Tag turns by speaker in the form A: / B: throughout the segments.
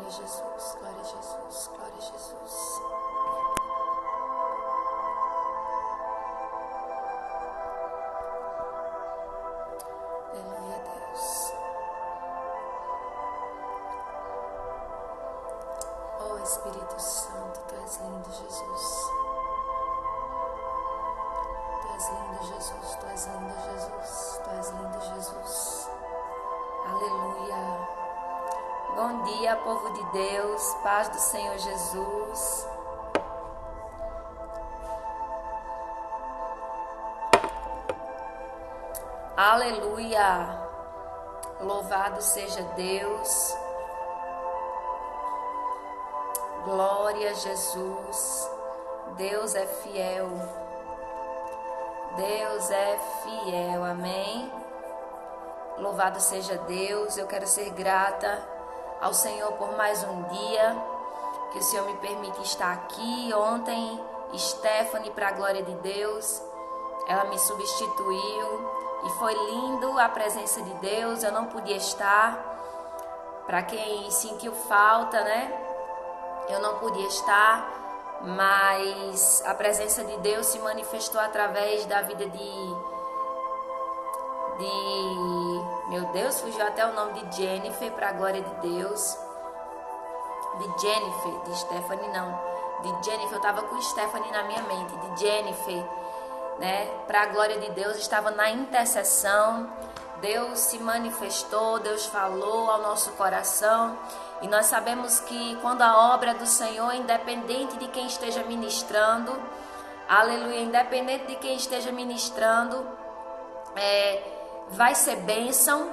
A: Glória a Jesus, glória a Jesus, glória a Jesus. Aleluia a Deus. Oh Espírito Santo, Tu és lindo, Jesus. Tu és lindo, Jesus, Tu és lindo, Jesus, Tu és lindo, Jesus. Aleluia. Bom dia, povo de Deus, paz do Senhor Jesus. Aleluia. Louvado seja Deus. Glória a Jesus. Deus é fiel. Deus é fiel. Amém. Louvado seja Deus. Eu quero ser grata ao Senhor por mais um dia que o Senhor me permite estar aqui. Ontem, Stephanie, para a glória de Deus, ela me substituiu e foi lindo a presença de Deus. Eu não podia estar. Para quem sentiu falta, né? Eu não podia estar, mas a presença de Deus se manifestou através da vida meu Deus, fugiu até o nome de Jennifer, para a glória de Deus. De Jennifer, de Stephanie não. De Jennifer, eu estava com Stephanie na minha mente. De Jennifer, né? Para a glória de Deus, estava na intercessão. Deus se manifestou, Deus falou ao nosso coração. E nós sabemos que quando a obra do Senhor, independente de quem esteja ministrando, aleluia, independente de quem esteja ministrando, vai ser bênção,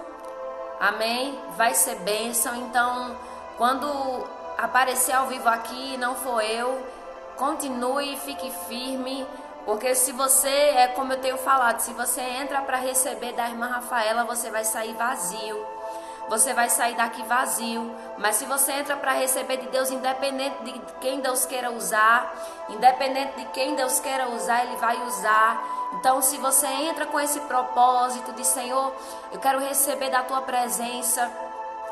A: amém? Vai ser bênção. Então, quando aparecer ao vivo aqui, não for eu, continue, fique firme, porque se você, como eu tenho falado, se você entra para receber da irmã Rafaela, você vai sair vazio. Você vai sair daqui vazio. Mas se você entra para receber de Deus, independente de quem Deus queira usar, independente de quem Deus queira usar, Ele vai usar. Então, se você entra com esse propósito de Senhor, eu quero receber da Tua presença.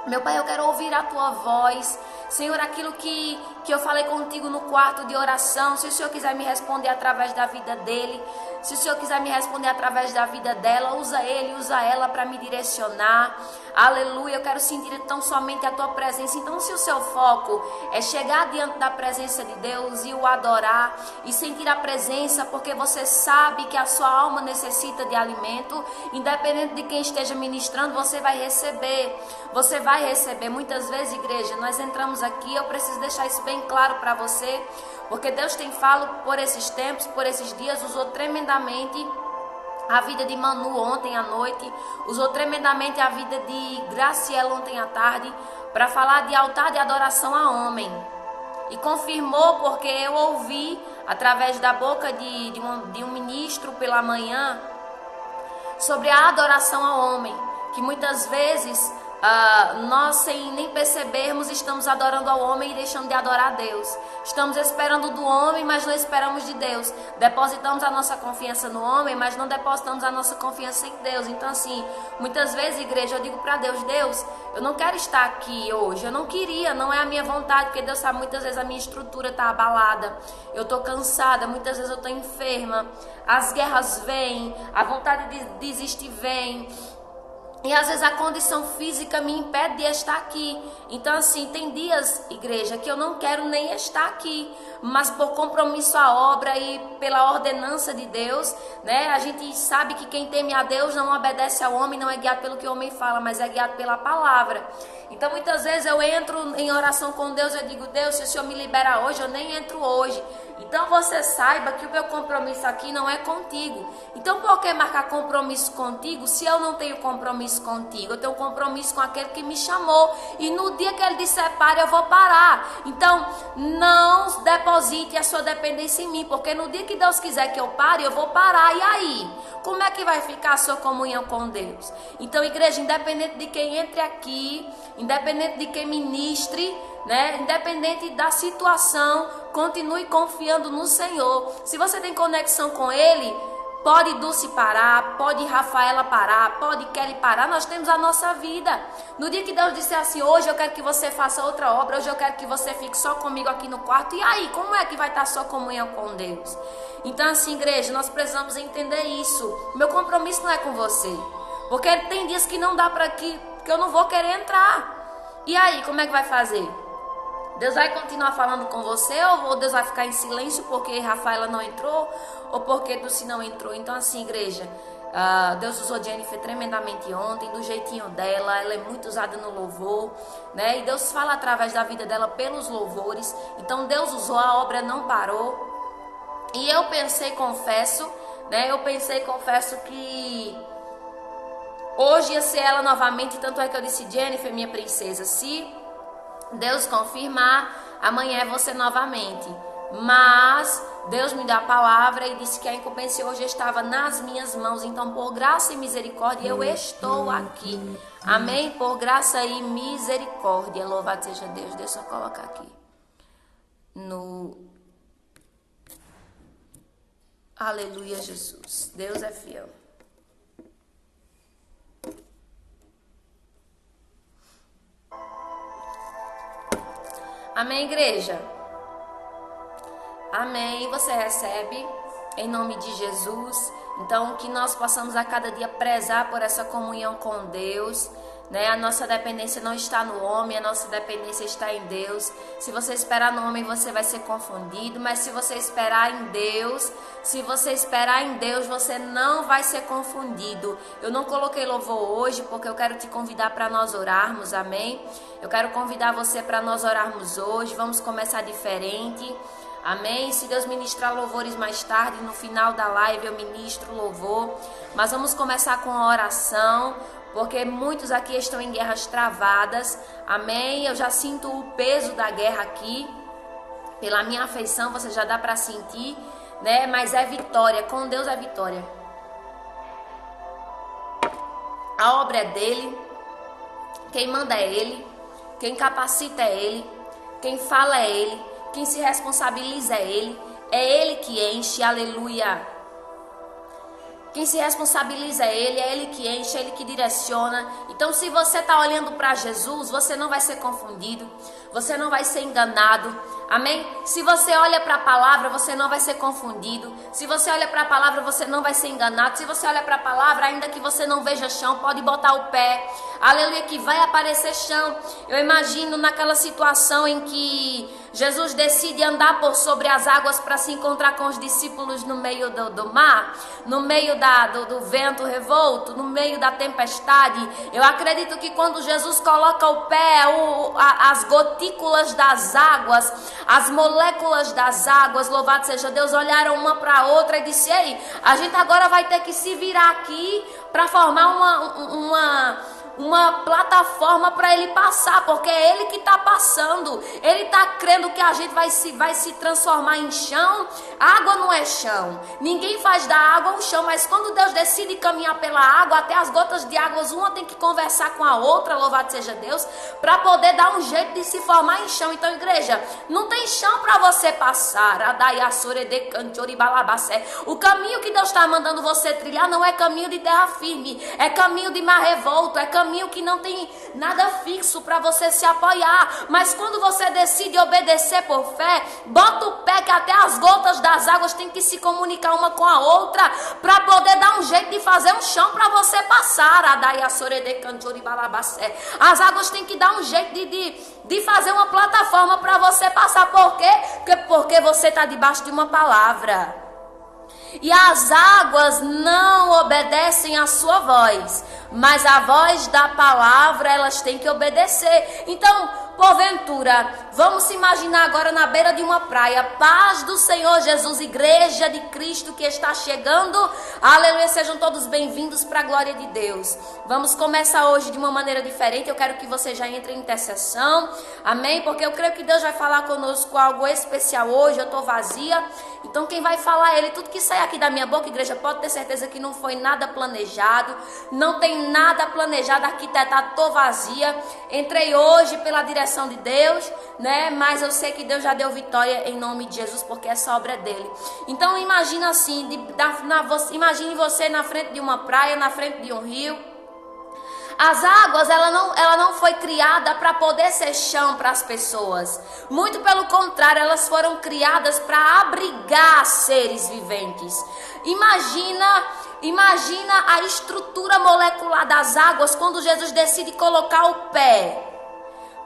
A: Meu Pai, eu quero ouvir a Tua voz. Senhor, aquilo que eu falei contigo no quarto de oração, se o Senhor quiser me responder através da vida dele, se o Senhor quiser me responder através da vida dela, usa ele, usa ela para me direcionar. Aleluia, eu quero sentir tão somente a Tua presença. Então, se o seu foco é chegar diante da presença de Deus e o adorar e sentir a presença, porque você sabe que a sua alma necessita de alimento, independente de quem esteja ministrando, você vai receber. Você vai receber. Muitas vezes, igreja, nós entramos aqui, eu preciso deixar isso bem claro para você, porque Deus tem falado por esses tempos, por esses dias, usou tremendamente a vida de Manu ontem à noite, usou tremendamente a vida de Graciela ontem à tarde, para falar de altar de adoração a homem. E confirmou, porque eu ouvi através da boca de um ministro pela manhã, sobre a adoração ao homem, que muitas vezes nós, sem nem percebermos, estamos adorando ao homem e deixando de adorar a Deus. Estamos esperando do homem, mas não esperamos de Deus. Depositamos a nossa confiança no homem, mas não depositamos a nossa confiança em Deus. Então, assim, muitas vezes, igreja, eu digo para Deus: Deus, eu não quero estar aqui hoje, eu não queria, não é a minha vontade, porque Deus sabe, muitas vezes a minha estrutura está abalada, eu estou cansada, muitas vezes eu estou enferma, as guerras vêm, a vontade de desistir vem. E às vezes a condição física me impede de estar aqui. Então, assim, tem dias, igreja, que eu não quero nem estar aqui, mas por compromisso à obra e pela ordenança de Deus, né? A gente sabe que quem teme a Deus não obedece ao homem, não é guiado pelo que o homem fala, mas é guiado pela palavra. Então, muitas vezes eu entro em oração com Deus, eu digo: Deus, se o Senhor me liberar hoje, eu nem entro hoje. Então, você saiba que o meu compromisso aqui não é contigo. Então, por que marcar compromisso contigo se eu não tenho compromisso contigo? Eu tenho compromisso com aquele que me chamou. E no dia que ele disser pare, eu vou parar. Então, não deposite a sua dependência em mim, porque no dia que Deus quiser que eu pare, eu vou parar. E aí? Como é que vai ficar a sua comunhão com Deus? Então, igreja, independente de quem entre aqui, independente de quem ministre, né? Independente da situação, continue confiando no Senhor. Se você tem conexão com Ele, Pode Dulce parar, pode Rafaela parar, pode Kelly parar, nós temos a nossa vida. No dia que Deus disser assim, hoje eu quero que você faça outra obra, hoje eu quero que você fique só comigo aqui no quarto, e aí, como é que vai estar sua comunhão com Deus? Então assim, igreja, nós precisamos entender isso. Meu compromisso não é com você, porque tem dias que não dá para que eu não vou querer entrar. E aí, como é que vai fazer? Deus vai continuar falando com você, ou Deus vai ficar em silêncio porque Rafaela não entrou, ou porque Dulce não entrou? Então assim, igreja, Deus usou Jennifer tremendamente ontem, do jeitinho dela, ela é muito usada no louvor, né? E Deus fala através da vida dela pelos louvores. Então Deus usou, a obra não parou. E eu pensei, confesso, né? Confesso que hoje ia ser ela novamente, tanto é que eu disse, Jennifer, minha princesa, se Deus confirmar, amanhã é você novamente. Mas Deus me dá a palavra e disse que a incumbência hoje estava nas minhas mãos. Então, por graça e misericórdia, eu estou aqui. Amém? Por graça e misericórdia. Louvado seja Deus. Deixa eu colocar aqui. Aleluia, Jesus. Deus é fiel. Amém, igreja? Amém. Você recebe em nome de Jesus. Então, que nós possamos a cada dia prezar por essa comunhão com Deus, né? A nossa dependência não está no homem, a nossa dependência está em Deus. Se você esperar no homem, você vai ser confundido, mas se você esperar em Deus, você não vai ser confundido. Eu não coloquei louvor hoje porque eu quero te convidar para nós orarmos, amém? Eu quero convidar você para nós orarmos hoje. Vamos começar diferente. Amém? Se Deus ministrar louvores mais tarde, no final da live eu ministro louvor. Mas vamos começar com a oração, porque muitos aqui estão em guerras travadas. Amém? Eu já sinto o peso da guerra aqui. Pela minha afeição, você já dá para sentir, né? Mas é vitória. Com Deus é vitória. A obra é dele. Quem manda é ele. Quem capacita é ele. Quem fala é ele. Quem se responsabiliza é ele que enche, aleluia. Quem se responsabiliza é ele que enche, é ele que direciona. Então, se você está olhando para Jesus, você não vai ser confundido, você não vai ser enganado, amém? Se você olha para a palavra, você não vai ser confundido. Se você olha para a palavra, você não vai ser enganado. Se você olha para a palavra, ainda que você não veja chão, pode botar o pé, aleluia, que vai aparecer chão. Eu imagino naquela situação em que Jesus decide andar por sobre as águas para se encontrar com os discípulos no meio do mar, no meio do vento revolto, no meio da tempestade. Eu acredito que quando Jesus coloca o pé, as gotículas das águas, as moléculas das águas, louvado seja Deus, olharam uma para a outra e disse: ei, a gente agora vai ter que se virar aqui para formar uma plataforma para ele passar, porque é ele que está passando. Ele está crendo que a gente vai se transformar em chão. Água não é chão, ninguém faz da água um chão, mas quando Deus decide caminhar pela água, até as gotas de água, uma tem que conversar com a outra, louvado seja Deus, para poder dar um jeito de se formar em chão. Então, igreja, não tem chão para você passar. O caminho que Deus está mandando você trilhar não é caminho de terra firme, é caminho de mar revolto, é caminho que não tem nada fixo para você se apoiar. Mas quando você decide obedecer por fé, bota o pé, que até as gotas das águas têm que se comunicar uma com a outra para poder dar um jeito de fazer um chão para você passar. As águas têm que dar um jeito de fazer uma plataforma para você passar. Por quê? Porque você está debaixo de uma palavra. E as águas não obedecem à sua voz, mas a voz da palavra elas têm que obedecer. Então, porventura, vamos se imaginar agora na beira de uma praia. Paz do Senhor Jesus, igreja de Cristo que está chegando. Aleluia, sejam todos bem-vindos para a glória de Deus. Vamos começar hoje de uma maneira diferente. Eu quero que você já entre em intercessão, amém? Porque eu creio que Deus vai falar conosco algo especial hoje. Eu estou vazia Então quem vai falar é Ele. Tudo que sai aqui da minha boca, igreja, pode ter certeza que não foi nada planejado. Não tem nada planejado, arquitetado, tô vazia. Entrei hoje pela direção de Deus, né? Mas eu sei que Deus já deu vitória em nome de Jesus, porque essa obra é dele. Então imagina assim, imagine você na frente de uma praia, na frente de um rio. As águas, ela não foi criada para poder ser chão para as pessoas. Muito pelo contrário, elas foram criadas para abrigar seres viventes. Imagina a estrutura molecular das águas quando Jesus decide colocar o pé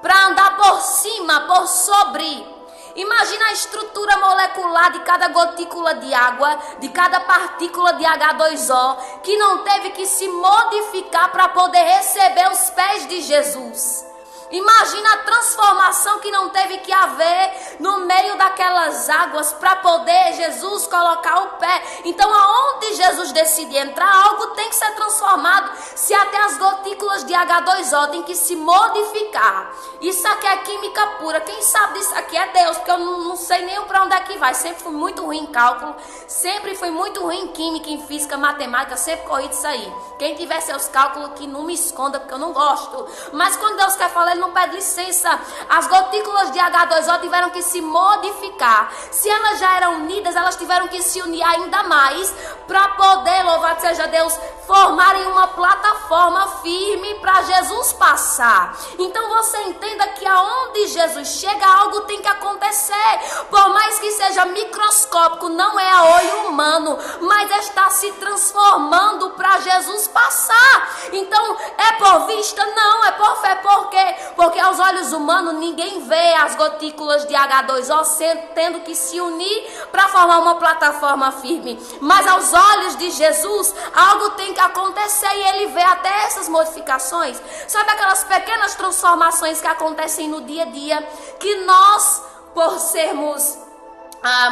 A: para andar por cima, por sobre. Imagina a estrutura molecular de cada gotícula de água, de cada partícula de H2O, que não teve que se modificar para poder receber os pés de Jesus. Imagina a transformação que não teve que haver no meio daquelas águas para poder Jesus colocar o pé. Então aonde Jesus decide entrar, algo tem que ser transformado. Se até as gotículas de H2O tem que se modificar. Isso aqui é química pura. Quem sabe disso aqui é Deus, porque eu não sei nem para onde é que vai. Sempre fui muito ruim em cálculo, sempre fui muito ruim em química, em física, matemática, sempre corri disso aí. Quem tiver seus cálculos que não me esconda, porque eu não gosto. Mas quando Deus quer falar, Ele não pede licença. As gotículas de H2O tiveram que se modificar. Se elas já eram unidas, elas tiveram que se unir ainda mais para poder, louvado seja Deus, formarem uma plataforma firme para Jesus passar. Então você entenda que aonde Jesus chega, algo tem que acontecer. Por mais que seja microscópico, não é a olho humano, mas está se transformando para Jesus passar. Então é por vista? Não, é por fé. Por quê? Porque aos olhos humanos ninguém vê as gotículas de H2O tendo que se unir para formar uma plataforma firme. Mas aos olhos de Jesus, algo tem que acontecer e Ele vê até essas modificações. Sabe aquelas pequenas transformações que acontecem no dia a dia, que nós, por sermos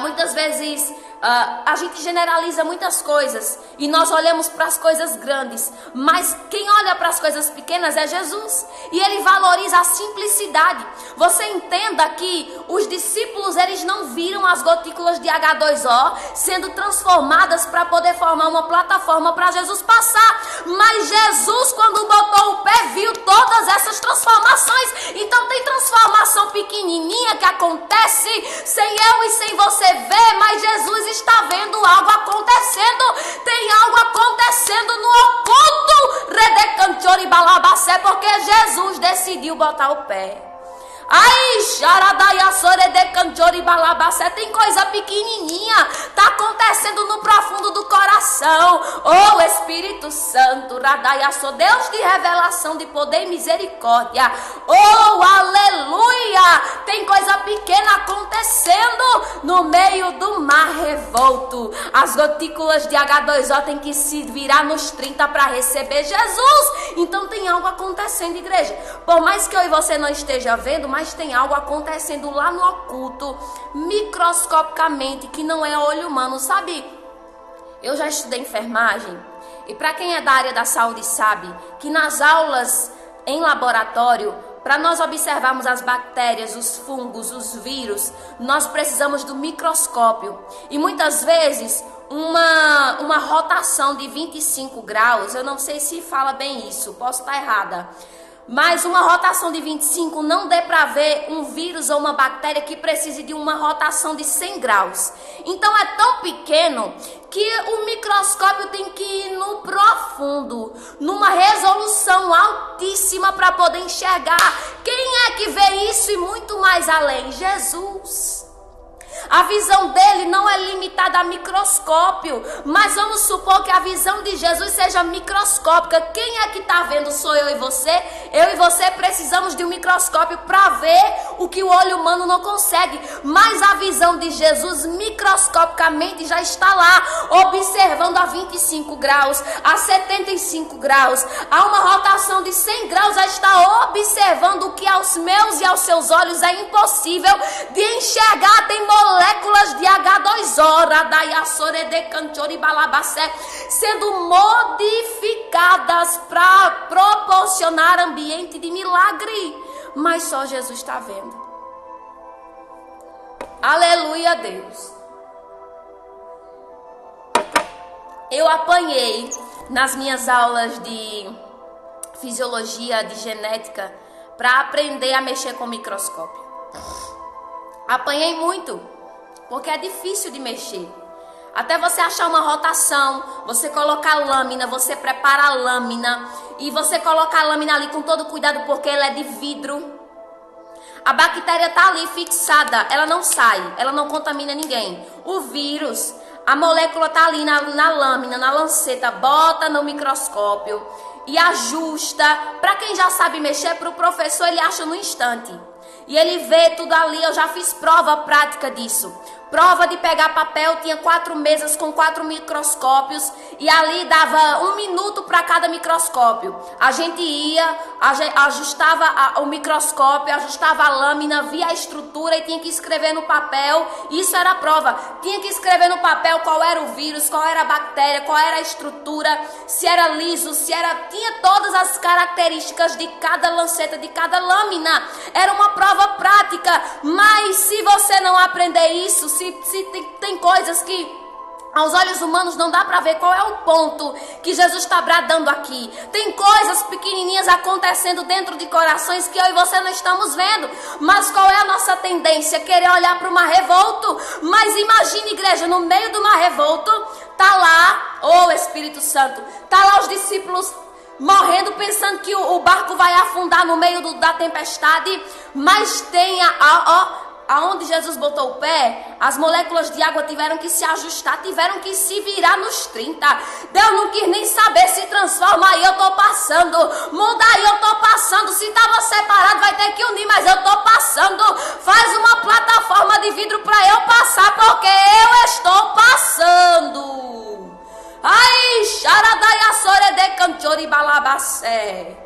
A: muitas vezes a gente generaliza muitas coisas e nós olhamos para as coisas grandes, mas quem olha para as coisas pequenas é Jesus, e Ele valoriza a simplicidade. Você entenda que os discípulos, eles não viram as gotículas de H2O sendo transformadas para poder formar uma plataforma para Jesus passar, mas Jesus, quando botou o pé, viu todas essas transformações. Então tem transformação pequenininha que acontece sem eu e sem você ver, mas Jesus está vendo algo acontecendo. Tem algo acontecendo no oculto, Redecantiori Balabacé, porque Jesus decidiu botar o pé. Ai, Xaradaya Sorede Cantiori Balabacé, tem coisa pequenininha, tá acontecendo no profundo do coração. Oh Espírito Santo, Radaya Sou, Deus de revelação, de poder e misericórdia. Oh, aleluia, tem coisa pequena acontecendo no meio do mar revolto. As gotículas de H2O tem que se virar nos 30 para receber Jesus. Então tem algo acontecendo, igreja. Por mais que eu e você não esteja vendo, mas tem algo acontecendo lá no oculto, microscopicamente, que não é olho humano. Sabe, eu já estudei enfermagem, e para quem é da área da saúde sabe que nas aulas em laboratório, para nós observarmos as bactérias, os fungos, os vírus, nós precisamos do microscópio. E muitas vezes uma rotação de 25 graus, eu não sei se fala bem isso, posso estar errada, mas uma rotação de 25 não dê para ver um vírus ou uma bactéria que precise de uma rotação de 100 graus. Então é tão pequeno que o microscópio tem que ir no profundo, numa resolução altíssima para poder enxergar. Quem é que vê isso e muito mais além? Jesus. A visão dele não é limitada a microscópio, mas vamos supor que a visão de Jesus seja microscópica. Quem é que está vendo? Sou eu e você? Eu e você precisamos de um microscópio para ver o que o olho humano não consegue, mas a visão de Jesus microscopicamente já está lá, observando a 25 graus, a 75 graus, a uma rotação de 100 graus, já está observando o que aos meus e aos seus olhos é impossível de enxergar. Tem moléculas de H2O, Radayasore de Cantiori Balabacé, sendo modificadas para proporcionar ambiente de milagre, mas só Jesus está vendo. Aleluia, Deus. Eu apanhei nas minhas aulas de fisiologia, de genética, para aprender a mexer com o microscópio. Apanhei muito, porque é difícil de mexer. Até você achar uma rotação, você colocar a lâmina, você prepara a lâmina e você coloca a lâmina ali com todo cuidado, porque ela é de vidro. A bactéria tá ali fixada, ela não sai, ela não contamina ninguém. O vírus, a molécula tá ali na lâmina, na lanceta, bota no microscópio e ajusta. Para quem já sabe mexer, para o professor ele acha no instante. E ele vê tudo ali, eu já fiz prova prática disso. Prova de pegar papel, tinha 4 mesas com 4 microscópios e ali dava 1 minuto para cada microscópio. A gente ia, ajustava o microscópio, ajustava a lâmina, via a estrutura e tinha que escrever no papel. Isso era a prova. Tinha que escrever no papel qual era o vírus, qual era a bactéria, qual era a estrutura, se era liso, tinha todas as características de cada lanceta, de cada lâmina. Era uma prova prática, mas se você não aprender isso, se tem coisas que aos olhos humanos não dá para ver qual é o ponto que Jesus está bradando aqui. Tem coisas pequenininhas acontecendo dentro de corações que eu e você não estamos vendo. Mas qual é a nossa tendência? Querer olhar para o mar revolto. Mas imagine, igreja, no meio do mar revolto, tá lá, Espírito Santo, tá lá os discípulos morrendo, pensando que o barco vai afundar no meio da tempestade. Mas tem aonde Jesus botou o pé, as moléculas de água tiveram que se ajustar, tiveram que se virar nos 30. Deus não quis nem saber, se transforma aí, eu tô passando, muda aí, eu tô passando, se tava separado vai ter que unir, mas eu tô passando, faz uma plataforma de vidro para eu passar, porque eu estou passando. Ai, xaradaya sorede canchori balabacé.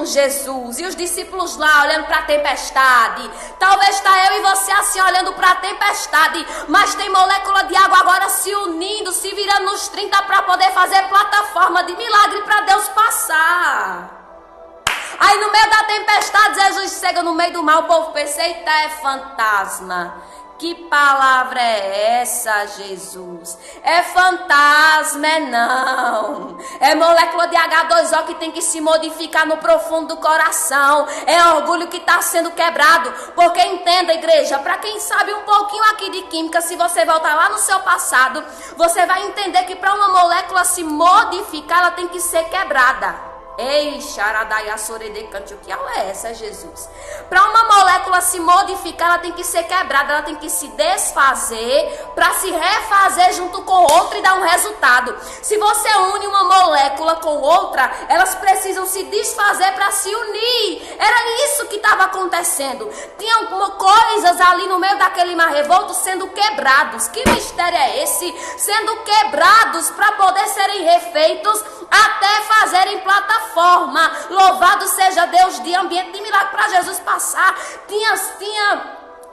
A: Jesus, e os discípulos lá olhando para a tempestade. Talvez está eu e você assim olhando para a tempestade, mas tem molécula de água agora se unindo, se virando nos 30 para poder fazer plataforma de milagre para Deus passar. Aí no meio da tempestade Jesus chega no meio do mar, o povo pensa, eita, é fantasma. Que palavra é essa, Jesus? É fantasma, não. É molécula de H2O que tem que se modificar no profundo do coração. É orgulho que está sendo quebrado. Porque entenda, igreja, para quem sabe um pouquinho aqui de química, se você voltar lá no seu passado, você vai entender que para uma molécula se modificar, ela tem que ser quebrada. Ei, xaradaya sorede canto, que aula é essa, Jesus? Para uma molécula se modificar, ela tem que ser quebrada, ela tem que se desfazer para se refazer junto com outra e dar um resultado. Se você une uma molécula com outra, elas precisam se desfazer para se unir. Era isso que estava acontecendo. Tinha coisas ali no meio daquele mar revolto sendo quebrados. Que mistério é esse? Sendo quebrados para poder serem refeitos até fazerem plataforma. Louvado seja Deus, de ambiente de milagre para Jesus passar. Tinha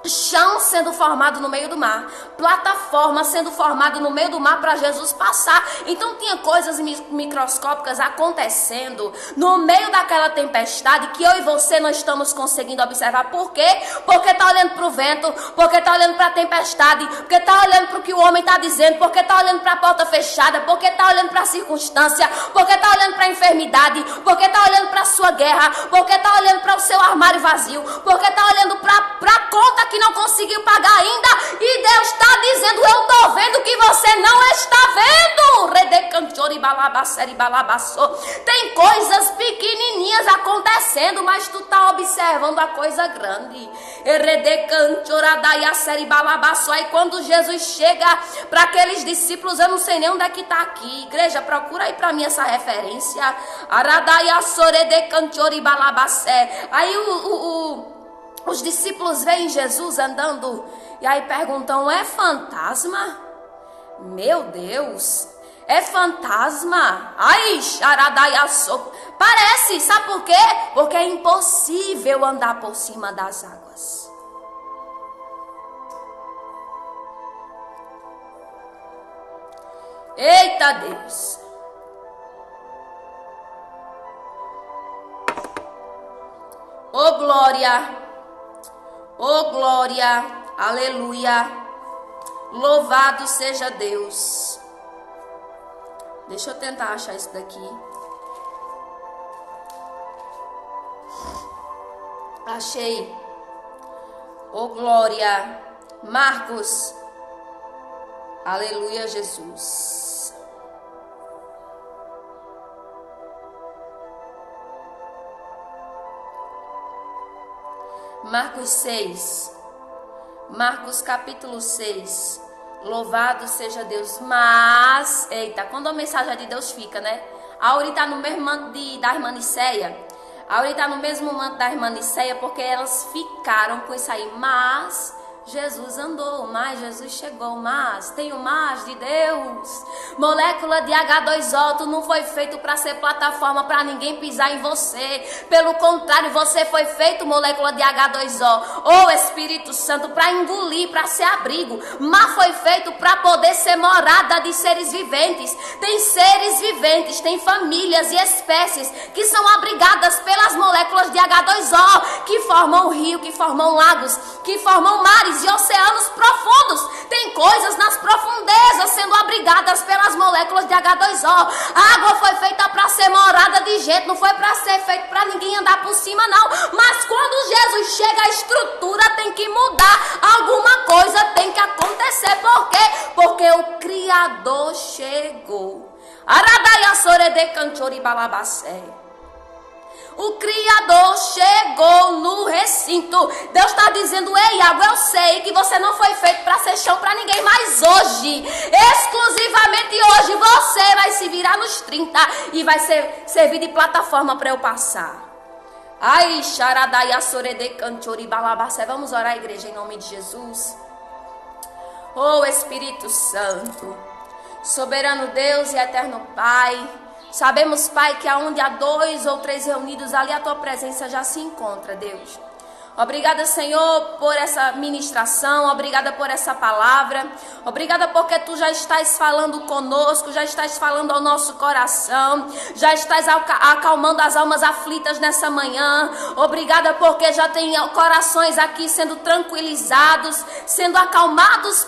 A: chão sendo formado no meio do mar, plataforma sendo formada no meio do mar para Jesus passar. Então tinha coisas microscópicas acontecendo no meio daquela tempestade que eu e você não estamos conseguindo observar. Por quê? Porque está olhando para o vento, porque está olhando para a tempestade, porque está olhando para o que o homem está dizendo, porque está olhando para a porta fechada, porque está olhando para a circunstância, porque está olhando para a enfermidade, porque está olhando para a sua guerra, porque está olhando para o seu armário vazio, porque está olhando para a conta que não conseguiu pagar ainda, e Deus está dizendo, eu estou vendo que você não está vendo. Tem coisas pequenininhas acontecendo, mas tu está observando a coisa grande. Aí quando Jesus chega para aqueles discípulos, eu não sei nem onde é que está aqui, igreja, procura aí para mim essa referência. Aí os discípulos veem Jesus andando e aí perguntam, é fantasma? Meu Deus, é fantasma? Ai, xaradaiaçô. Parece, sabe por quê? Porque é impossível andar por cima das águas. Eita Deus. Oh glória, aleluia, louvado seja Deus. Deixa eu tentar achar isso daqui. Achei. Oh, glória. Marcos. Aleluia, Jesus. Marcos 6. Marcos capítulo 6. Louvado seja Deus. Mas, eita, quando a mensagem de Deus fica, né? A Auri está no mesmo manto da irmã Niceia. A Auri está no mesmo manto da irmã Niceia, porque elas ficaram com isso aí. Mas Jesus andou, mas Jesus chegou, mas tem o mais de Deus. Molécula de H2O, tu não foi feito para ser plataforma para ninguém pisar em você. Pelo contrário, você foi feito, molécula de H2O, ou Espírito Santo, para engolir, para ser abrigo. Mas foi feito para poder ser morada de seres viventes. Tem seres viventes, tem famílias e espécies que são abrigadas pelas moléculas de H2O, que formam rio, que formam lagos, que formam mares e oceanos profundos. Tem coisas nas profundezas sendo abrigadas pelas moléculas de H2O. A água foi feita para ser morada de gente, não foi para ser feito para ninguém andar por cima, não. Mas quando Jesus chega, a estrutura tem que mudar, alguma coisa tem que acontecer. Por quê? Porque o Criador chegou. Aradaya sorede canchori balabacé. O Criador chegou no recinto. Deus está dizendo: ei, Iago, eu sei que você não foi feito para ser chão para ninguém, mas hoje, exclusivamente hoje, você vai se virar nos 30 e vai servir de plataforma para eu passar. Ai, xaradaya sorede canchori balabacé. Vamos orar, igreja, em nome de Jesus. Oh, Espírito Santo, soberano Deus e eterno Pai, sabemos, Pai, que aonde há 2 ou 3 reunidos, ali a Tua presença já se encontra, Deus. Obrigada, Senhor, por essa ministração, obrigada por essa palavra, obrigada porque Tu já estás falando conosco, já estás falando ao nosso coração, já estás acalmando as almas aflitas nessa manhã. Obrigada porque já tem corações aqui sendo tranquilizados, sendo acalmados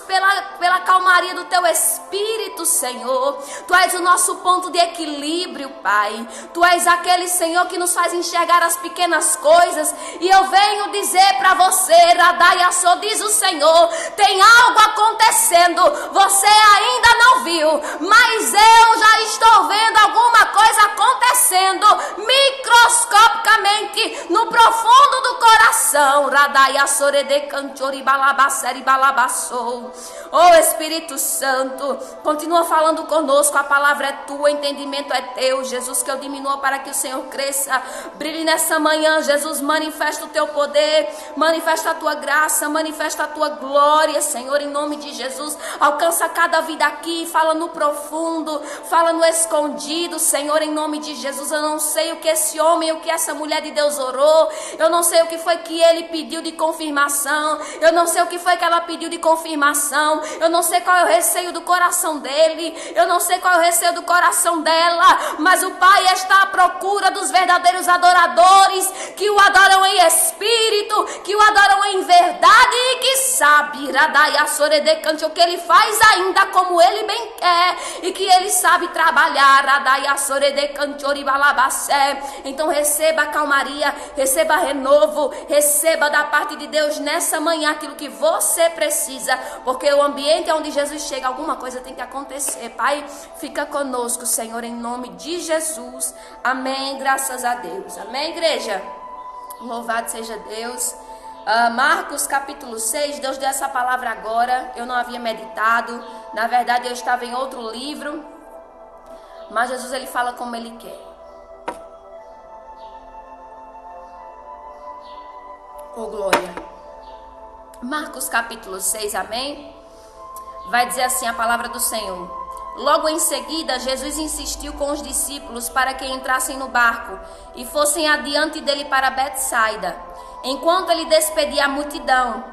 A: pela calmaria do Teu Espírito, Senhor. Tu és o nosso ponto de equilíbrio, Pai. Tu és aquele, Senhor, que nos faz enxergar as pequenas coisas. E eu venho dizer para você, Radaiaçô, diz o Senhor, tem algo acontecendo, você ainda não viu, mas eu já estou vendo alguma coisa acontecendo microscopicamente no profundo do coração. Radaiaçô de canchori balabaceri balabaçou. Oh, Espírito Santo, continua falando conosco, a palavra é Tua, o entendimento é Teu, Jesus, que eu diminua para que o Senhor cresça. Brilhe nessa manhã, Jesus, manifesta o Teu poder, manifesta a Tua graça, manifesta a Tua glória, Senhor, em nome de Jesus. Alcança cada vida aqui, fala no profundo, fala no escondido, Senhor, em nome de Jesus. Eu não sei o que esse homem, o que essa mulher de Deus orou, eu não sei o que foi que ele pediu de confirmação, eu não sei o que foi que ela pediu de confirmação, eu não sei qual é o receio do coração dele, eu não sei qual é o receio do coração dela, mas o Pai está à procura dos verdadeiros adoradores, que o adoram em espírito, que o adoram em verdade e que sabe, Radaya Soredecante, o que ele faz ainda como ele bem quer, e que ele sabe trabalhar, Radaya Soredecante Oribalabacé. Então receba calmaria, receba renovo, receba da parte de Deus nessa manhã aquilo que você precisa, porque o ambiente onde Jesus chega, alguma coisa tem que acontecer. Pai, fica conosco, Senhor, em nome de Jesus. Amém, graças a Deus. Amém, igreja? Louvado seja Deus. Marcos capítulo 6, Deus deu essa palavra agora, eu não havia meditado, na verdade eu estava em outro livro, mas Jesus, ele fala como ele quer. Oh, glória. Marcos capítulo 6, amém? Vai dizer assim a palavra do Senhor. Logo em seguida, Jesus insistiu com os discípulos para que entrassem no barco e fossem adiante dele para Betsaida, enquanto ele despedia a multidão.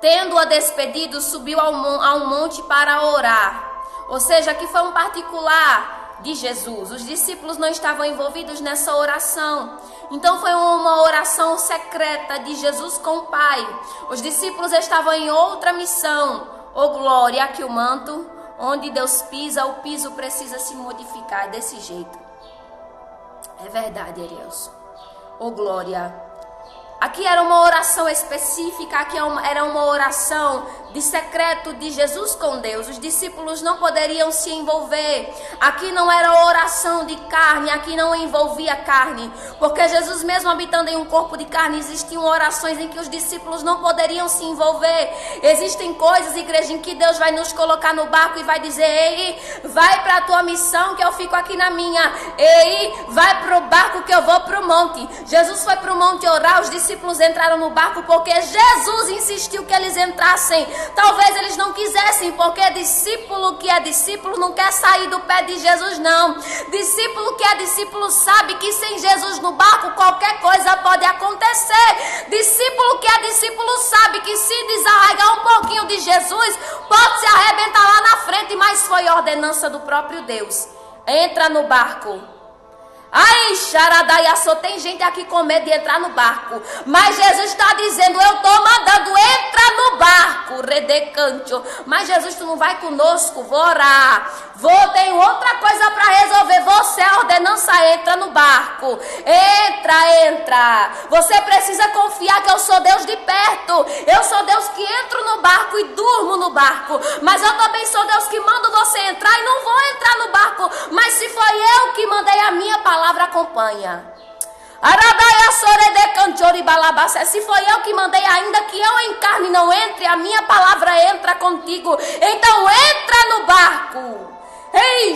A: Tendo-a despedido, subiu a um monte para orar. Ou seja, aqui foi um particular de Jesus. Os discípulos não estavam envolvidos nessa oração. Então foi uma oração secreta de Jesus com o Pai. Os discípulos estavam em outra missão. Oh, glória, aqui o manto. Onde Deus pisa, o piso precisa se modificar. É desse jeito. É verdade, Arielson. Oh, glória. Aqui era uma oração específica, aqui era uma oração de secreto de Jesus com Deus. Os discípulos não poderiam se envolver. Aqui não era oração de carne, aqui não envolvia carne. Porque Jesus mesmo habitando em um corpo de carne, existiam orações em que os discípulos não poderiam se envolver. Existem coisas, igreja, em que Deus vai nos colocar no barco e vai dizer: ei, vai para a tua missão que eu fico aqui na minha. Ei, vai para o barco que eu vou para o monte. Jesus foi para o monte orar, os discípulos entraram no barco porque Jesus insistiu que eles entrassem. Talvez eles não quisessem, porque discípulo que é discípulo não quer sair do pé de Jesus, não. Discípulo que é discípulo sabe que sem Jesus no barco qualquer coisa pode acontecer. Discípulo que é discípulo sabe que se desarraigar um pouquinho de Jesus, pode se arrebentar lá na frente, mas foi ordenança do próprio Deus. Entra no barco. Ai, xaradaia, só tem gente aqui com medo de entrar no barco. Mas Jesus está dizendo: eu estou mandando, entra no barco, redecanto. Mas Jesus, tu não vai conosco, vou orar. Tenho outra coisa para resolver. Você, a ordenança, entra no barco. Entra. Você precisa confiar que eu sou Deus de perto. Eu sou Deus que entro no barco e durmo no barco. Mas eu também sou Deus que mando você entrar e não vou entrar no barco. Mas se foi eu que mandei, a minha palavra acompanha. Se foi eu que mandei, ainda que eu encarne não entre, a minha palavra entra contigo. Então entra no barco. Ei,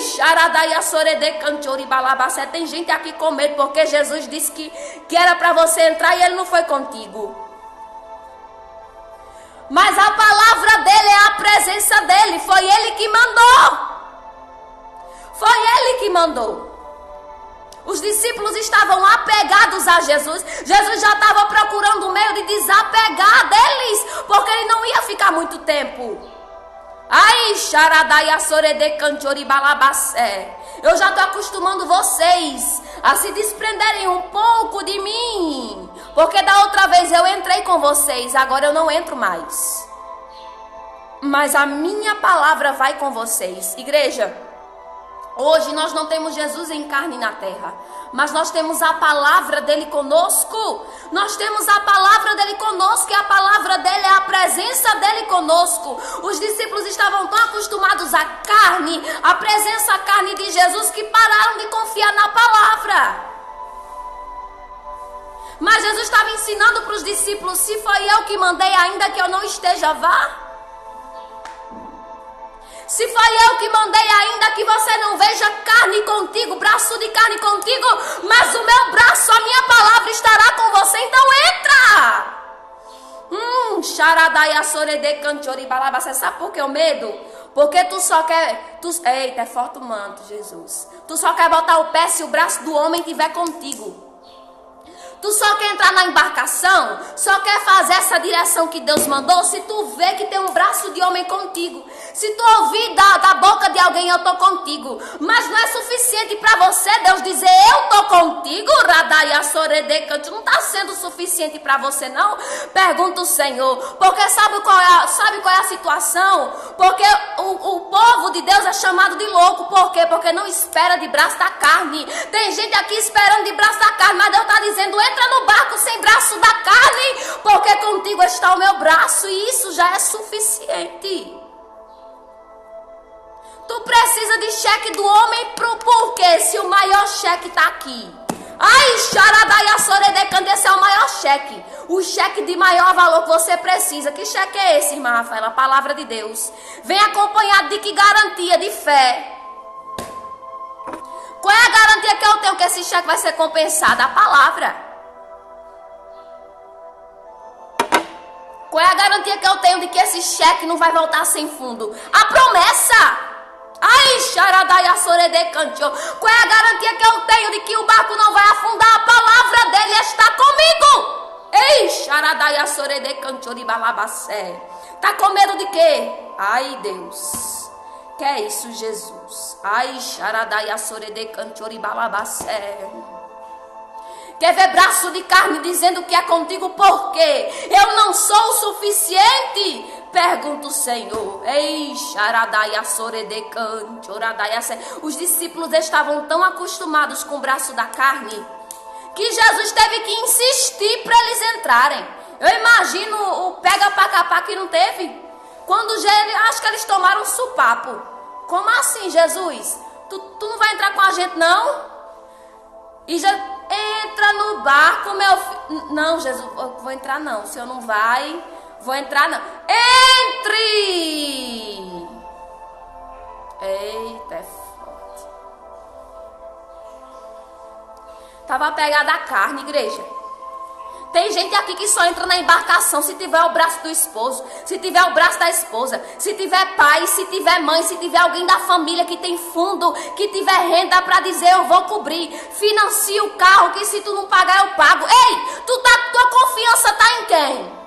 A: tem gente aqui com medo porque Jesus disse que era para você entrar e ele não foi contigo. Mas a palavra dele é a presença dele. Foi ele que mandou. Foi ele que mandou. Os discípulos estavam apegados a Jesus. Jesus já estava procurando um meio de desapegar deles, porque ele não ia ficar muito tempo. Ai, xaradaia sorede cantori balabacé. Eu já estou acostumando vocês a se desprenderem um pouco de mim, porque da outra vez eu entrei com vocês, agora eu não entro mais. Mas a minha palavra vai com vocês. Igreja, hoje nós não temos Jesus em carne na terra, mas nós temos a palavra dele conosco. Nós temos a palavra dele conosco e a palavra dele é a presença dele conosco. Os discípulos estavam tão acostumados à carne, à presença, à carne de Jesus, que pararam de confiar na palavra. Mas Jesus estava ensinando para os discípulos: se foi eu que mandei, ainda que eu não esteja, vá. Se foi eu que mandei, ainda que você não veja carne contigo, braço de carne contigo, mas o meu braço, a minha palavra estará com você, então entra. Xaradaia sorede cantori balaba. Você sabe por que o medo? Porque tu só quer... Eita, é forte o manto, Jesus. Tu só quer botar o pé se o braço do homem estiver contigo. Tu só quer entrar na embarcação, só quer fazer essa direção que Deus mandou se tu vê que tem um braço de homem contigo. Se tu ouvir da boca de alguém: eu tô contigo. Mas não é suficiente para você Deus dizer: eu tô contigo. Radaia soredecanto. Não está sendo suficiente para você, não? Pergunta o Senhor. Porque sabe qual é a situação? Porque o povo de Deus é chamado de louco. Por quê? Porque não espera de braço da carne. Tem gente aqui esperando de braço da carne, mas Deus está dizendo: entra no barco sem braço da carne, porque contigo está o meu braço, e isso já é suficiente. Tu precisa de cheque do homem por quê? Se o maior cheque está aqui. Ai, xaradaia soredecante, esse é o maior cheque. O cheque de maior valor que você precisa. Que cheque é esse, irmã Rafaela? A palavra de Deus. Vem acompanhado de que garantia? De fé. Qual é a garantia que eu tenho que esse cheque vai ser compensado? A palavra. Qual é a garantia que eu tenho de que esse cheque não vai voltar sem fundo? A promessa. Ai, xaradaia soredecantio. Qual é a garantia que eu tenho de que o barco não vai afundar? A palavra dele está comigo. Ei, xaradaia soredecantio de balabacé. Tá com medo de quê? Ai, Deus. Que é isso, Jesus? Ai, xaradaia soredecantio de balabacé. Quer ver braço de carne dizendo que é contigo? Porque eu não sou o suficiente Pergunta o Senhor. Ei, xaradaia soredecante, oradaia. Os discípulos estavam tão acostumados com o braço da carne que Jesus teve que insistir para eles entrarem. Eu imagino o pega pra capá que não teve. Quando acho que eles tomaram um supapo. Como assim, Jesus? Tu não vai entrar com a gente, não? E já entra no barco, meu filho. Não, Jesus, eu vou entrar não. O senhor não vai, vou entrar não. Entre! Eita, é forte. Tava pegada a carne, igreja. Tem gente aqui que só entra na embarcação se tiver o braço do esposo, se tiver o braço da esposa, se tiver pai, se tiver mãe, se tiver alguém da família que tem fundo, que tiver renda para dizer eu vou cobrir. Financia o carro que se tu não pagar eu pago. Ei, tua confiança tá em quem?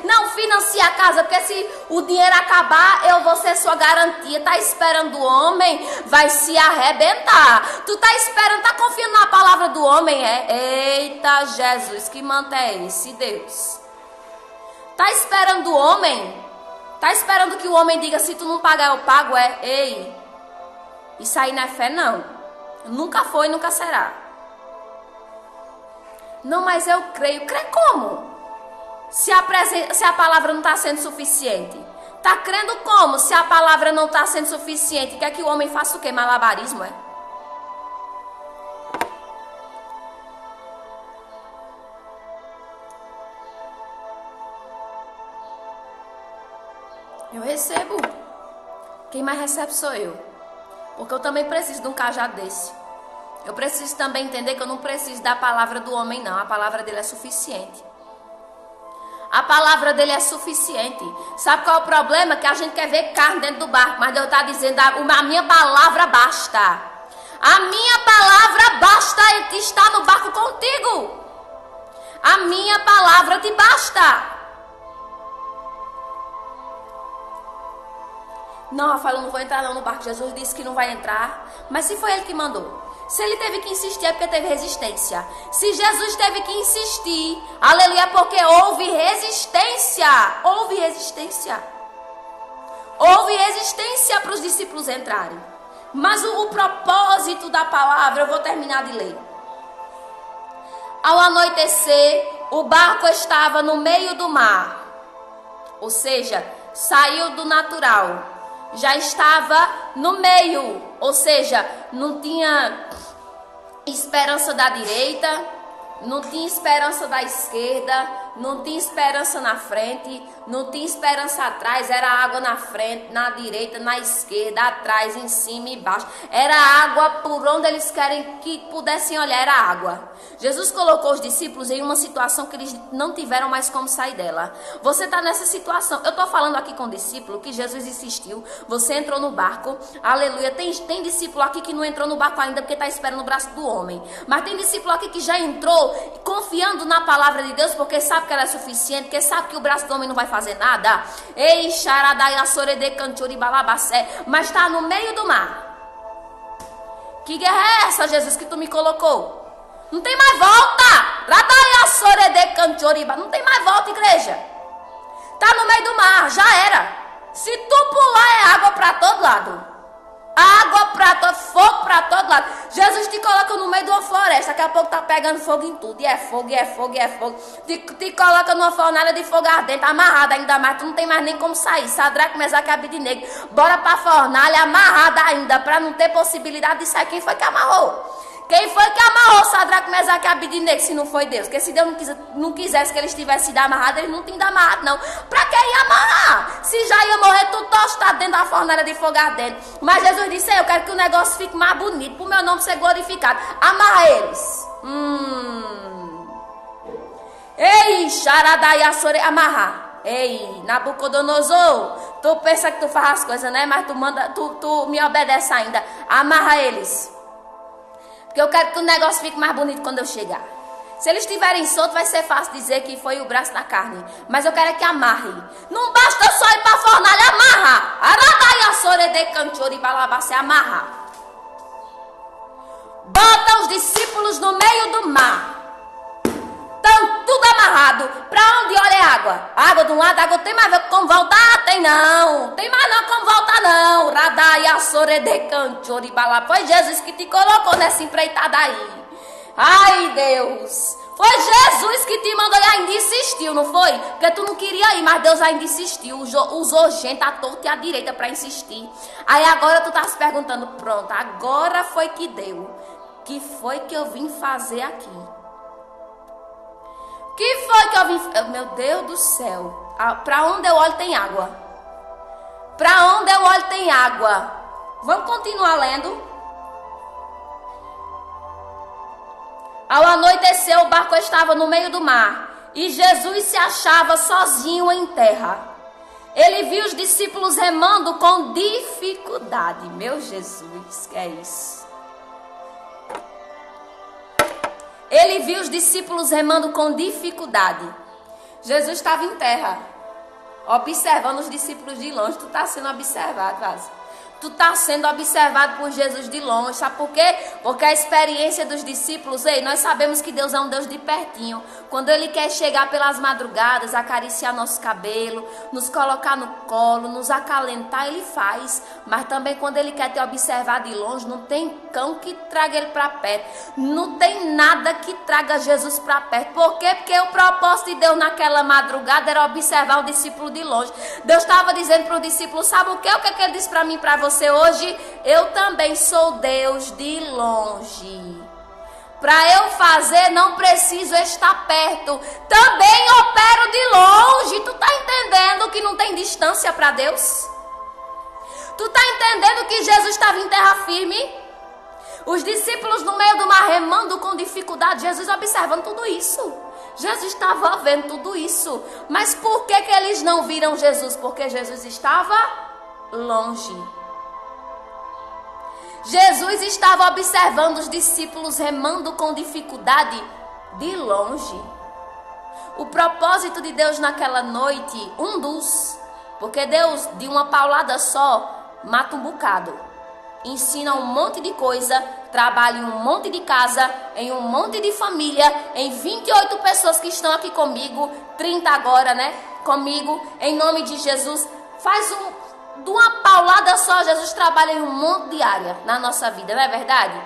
A: Não financia a casa, porque se o dinheiro acabar, eu vou ser sua garantia. Tá esperando o homem, vai se arrebentar. Tu tá esperando, tá confiando na palavra do homem, é? Eita, Jesus, que manto é esse, Deus? Tá esperando o homem? Tá esperando que o homem diga, se tu não pagar eu pago, é? Ei, isso aí não é fé não. Nunca foi, nunca será. Não, mas eu creio. Crê como? Se a palavra não está sendo suficiente. Está crendo como? Se a palavra não está sendo suficiente. Quer que o homem faça o quê? Malabarismo, é? Eu recebo. Quem mais recebe sou eu. Porque eu também preciso de um cajado desse. Eu preciso também entender que eu não preciso da palavra do homem, não. A palavra dele é suficiente. A palavra dele é suficiente. Sabe qual é o problema? Que a gente quer ver carne dentro do barco. Mas Deus está dizendo, a minha palavra basta. A minha palavra basta e está no barco contigo. A minha palavra te basta. Não, Rafael, eu não vou entrar não no barco. Jesus disse que não vai entrar. Mas se foi ele que mandou. Se ele teve que insistir é porque teve resistência. Se Jesus teve que insistir, aleluia, é porque houve resistência. Houve resistência. Houve resistência para os discípulos entrarem. Mas o propósito da palavra, eu vou terminar de ler. Ao anoitecer, o barco estava no meio do mar. Ou seja, saiu do natural. Já estava no meio, ou seja, não tinha esperança da direita, não tinha esperança da esquerda, não tinha esperança na frente, não tinha esperança atrás, era água na frente, na direita, na esquerda, atrás, em cima e embaixo. Era água por onde eles querem que pudessem olhar, era água. Jesus colocou os discípulos em uma situação que eles não tiveram mais como sair dela. Você está nessa situação. Eu estou falando aqui com o discípulo que Jesus insistiu. Você entrou no barco, aleluia. Tem discípulo aqui que não entrou no barco ainda porque está esperando o braço do homem. Mas tem discípulo aqui que já entrou confiando na palavra de Deus porque sabe que ela é suficiente, porque sabe que o braço do homem não vai fazer nada. Ei, xaradai, sorede, canturi, balabacé. Mas está no meio do mar. Que guerra é essa, Jesus, que tu me colocou? Não tem mais volta. Não tem mais volta, igreja. Tá no meio do mar, já era. Se tu pular é água para todo lado. Água para todo, fogo para todo lado. Jesus te coloca no meio de uma floresta. Daqui a pouco tá pegando fogo em tudo. E é fogo, e é fogo, e é fogo. Te coloca numa fornalha de fogo ardente, amarrada ainda mais. Tu não tem mais nem como sair. Sadraque, Mesaque e Abednego. Bora pra fornalha, amarrada ainda, para não ter possibilidade de sair. Quem foi que amarrou? Quem foi que amarrou Sadraque, Mesaque e Abednego se não foi Deus? Porque se Deus não quisesse que eles tivessem sido amarrados, eles não tinham ido amarrado, não. Pra que ia amarrar? Se já ia morrer tudo tostado dentro da fornalha de fogo ardente. Mas Jesus disse, eu quero que o negócio fique mais bonito, pro meu nome ser glorificado. Amarra eles. Ei, xaradaiaçore, amarrar. Ei, Nabucodonosor, tu pensa que tu faz as coisas, né? Mas tu me obedece ainda. Amarra eles. Porque eu quero que o negócio fique mais bonito quando eu chegar. Se eles estiverem soltos, vai ser fácil dizer que foi o braço da carne. Mas eu quero que amarre. Não basta só ir para a fornalha, amarra. Amarra. Bota os discípulos no meio do mar. Estão tudo amarrado. amarrado. Pra onde olha a água? Água de um lado, água tem mais como voltar? Tem não. Tem mais não como voltar não. Radaia soredecanchori balá. Foi Jesus que te colocou nessa empreitada aí. Ai, Deus. Foi Jesus que te mandou e ainda insistiu, não foi? Porque tu não queria ir, mas Deus ainda insistiu. Usou gente à torta e à direita para insistir. Aí agora tu tá se perguntando, pronto, agora foi que deu. Que foi que eu vim fazer aqui? Que foi que eu vim... Meu Deus do céu. Pra onde eu olho tem água. Pra onde eu olho tem água. Vamos continuar lendo. Ao anoitecer, o barco estava no meio do mar e Jesus se achava sozinho em terra. Ele viu os discípulos remando com dificuldade. Meu Jesus, que é isso? Ele viu os discípulos remando com dificuldade. Jesus estava em terra, observando os discípulos de longe. Tu está sendo observado, Vaz. Tu está sendo observado por Jesus de longe. Sabe por quê? Porque a experiência dos discípulos, nós sabemos que Deus é um Deus de pertinho. Quando Ele quer chegar pelas madrugadas, acariciar nosso cabelo, nos colocar no colo, nos acalentar, Ele faz. Mas também quando Ele quer te observar de longe, não tem cão que traga Ele para perto. Não tem nada que traga Jesus para perto. Por quê? Porque o propósito de Deus naquela madrugada era observar o discípulo de longe. Deus estava dizendo para o discípulo, sabe o que? O que é que Ele disse para mim, para você hoje? Eu também sou Deus de longe. Para eu fazer, não preciso estar perto. Também opero de longe. Tu tá entendendo que não tem distância para Deus? Tu tá entendendo que Jesus estava em terra firme? Os discípulos no meio do mar remando com dificuldade. Jesus observando tudo isso. Jesus estava vendo tudo isso. Mas por que eles não viram Jesus? Porque Jesus estava longe. Jesus estava observando os discípulos remando com dificuldade de longe. O propósito de Deus naquela noite, porque Deus de uma paulada só mata um bocado, ensina um monte de coisa, trabalha em um monte de casa, em um monte de família, em 28 pessoas que estão aqui comigo, 30 agora, né? Comigo, em nome de Jesus, de uma paulada só, Jesus trabalha em um monte de área na nossa vida, não é verdade?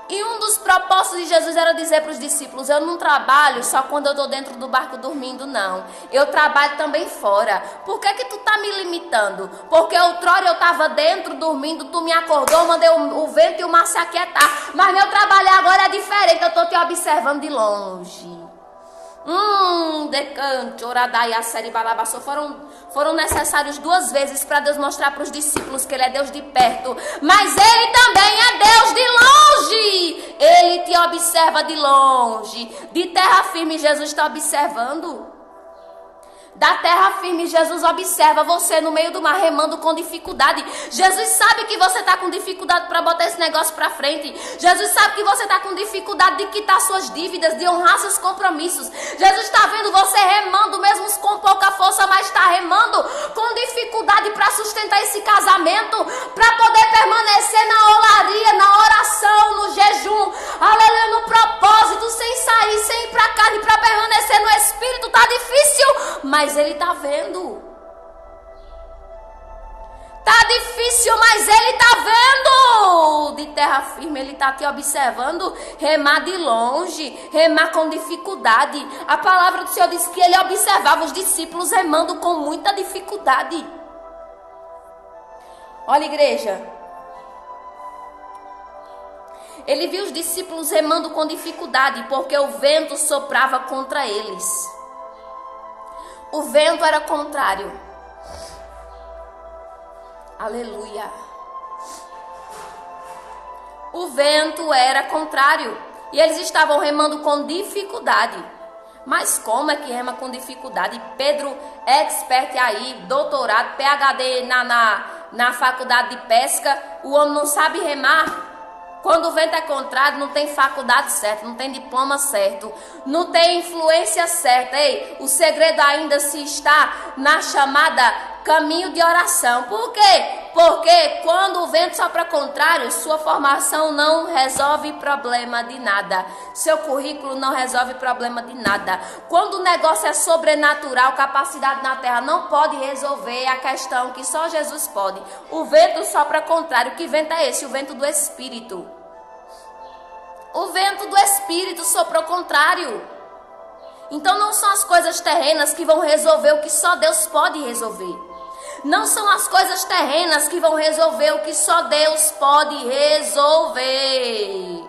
A: E um dos propósitos de Jesus era dizer para os discípulos, eu não trabalho só quando eu estou dentro do barco dormindo, não. Eu trabalho também fora. Por que tu tá me limitando? Porque outrora eu estava dentro dormindo, tu me acordou, mandei o vento e o mar se aquietar. Mas meu trabalho agora é diferente, eu estou te observando de longe. Decante, oradai, a série balabaçou. Foram necessários 2 vezes para Deus mostrar para os discípulos que Ele é Deus de perto. Mas Ele também é Deus de longe. Ele te observa de longe. De terra firme, Jesus está observando. Da terra firme, Jesus observa você no meio do mar remando com dificuldade. Jesus sabe que você está com dificuldade para botar esse negócio para frente. Jesus sabe que você está com dificuldade de quitar suas dívidas, de honrar seus compromissos. Jesus está vendo você remando, mesmo com pouca força, mas está remando com dificuldade para sustentar esse casamento, para poder permanecer na olaria, na oração, no jejum, aleluia, no propósito, sem sair, sem ir para a carne, para permanecer no Espírito. Está difícil, mas Ele está vendo. Tá difícil, mas Ele está vendo. De terra firme, Ele está te observando. Remar de longe, remar com dificuldade. A palavra do Senhor diz que Ele observava os discípulos remando com muita dificuldade. Olha, igreja. Ele viu os discípulos remando com dificuldade, porque o vento soprava contra eles. O vento era contrário. Aleluia. O vento era contrário. E eles estavam remando com dificuldade. Mas como é que rema com dificuldade? Pedro, expert aí, doutorado, PhD na faculdade de pesca. O homem não sabe remar. Quando o vento é contrário, não tem faculdade certa, não tem diploma certo, não tem influência certa. Ei, o segredo ainda se está na chamada caminho de oração. Por quê? Porque quando o vento sopra contrário, sua formação não resolve problema de nada. Seu currículo não resolve problema de nada. Quando o negócio é sobrenatural, capacidade na terra não pode resolver a questão que só Jesus pode. O vento sopra contrário. Que vento é esse? O vento do Espírito. O vento do Espírito soprou contrário. Então não são as coisas terrenas que vão resolver o que só Deus pode resolver. Não são as coisas terrenas que vão resolver o que só Deus pode resolver.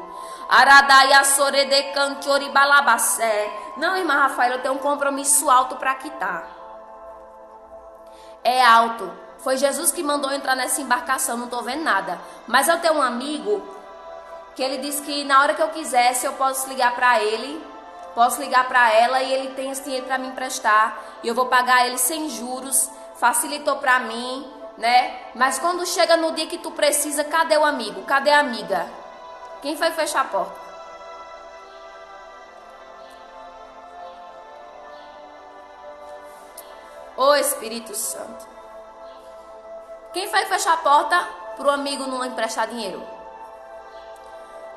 A: Não, irmã Rafaela, eu tenho um compromisso alto para quitar. É alto. Foi Jesus que mandou entrar nessa embarcação, não estou vendo nada. Mas eu tenho um amigo que ele disse que na hora que eu quisesse eu posso ligar para ele, posso ligar para ela e ele tem esse dinheiro para me emprestar. E eu vou pagar ele sem juros. Facilitou para mim, né? Mas quando chega no dia que tu precisa, cadê o amigo? Cadê a amiga? Quem foi fechar a porta? Ô Espírito Santo. Quem foi fechar a porta pro amigo não emprestar dinheiro?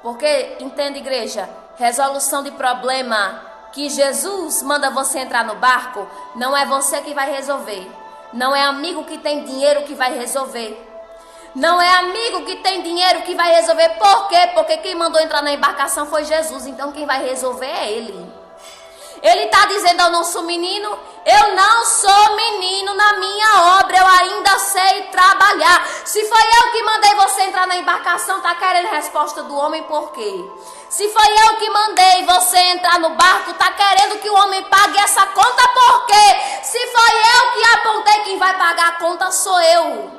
A: Porque, entende, igreja? Resolução de problema que Jesus manda você entrar no barco, não é você que vai resolver. Não é amigo que tem dinheiro que vai resolver. Não é amigo que tem dinheiro que vai resolver. Por quê? Porque quem mandou entrar na embarcação foi Jesus. Então quem vai resolver é Ele. Ele está dizendo: eu não sou menino. Eu não sou menino na minha obra. Eu ainda sei trabalhar. Se foi eu que mandei você entrar na embarcação, está querendo resposta do homem, por quê? Se foi eu que mandei você entrar no barco, está querendo que o homem pague essa conta, por quê? Se foi eu que apontei, quem vai pagar a conta sou eu.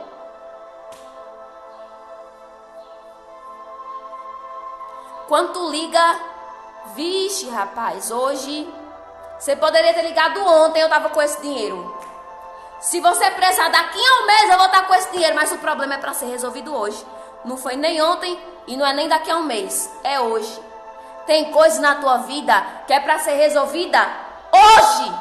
A: Quando tu liga, vixe, rapaz, hoje você poderia ter ligado ontem, eu estava com esse dinheiro. Se você precisar daqui a um mês, eu vou estar com esse dinheiro, mas o problema é para ser resolvido hoje. Não foi nem ontem e não é nem daqui a um mês, é hoje. Tem coisa na tua vida que é para ser resolvida hoje.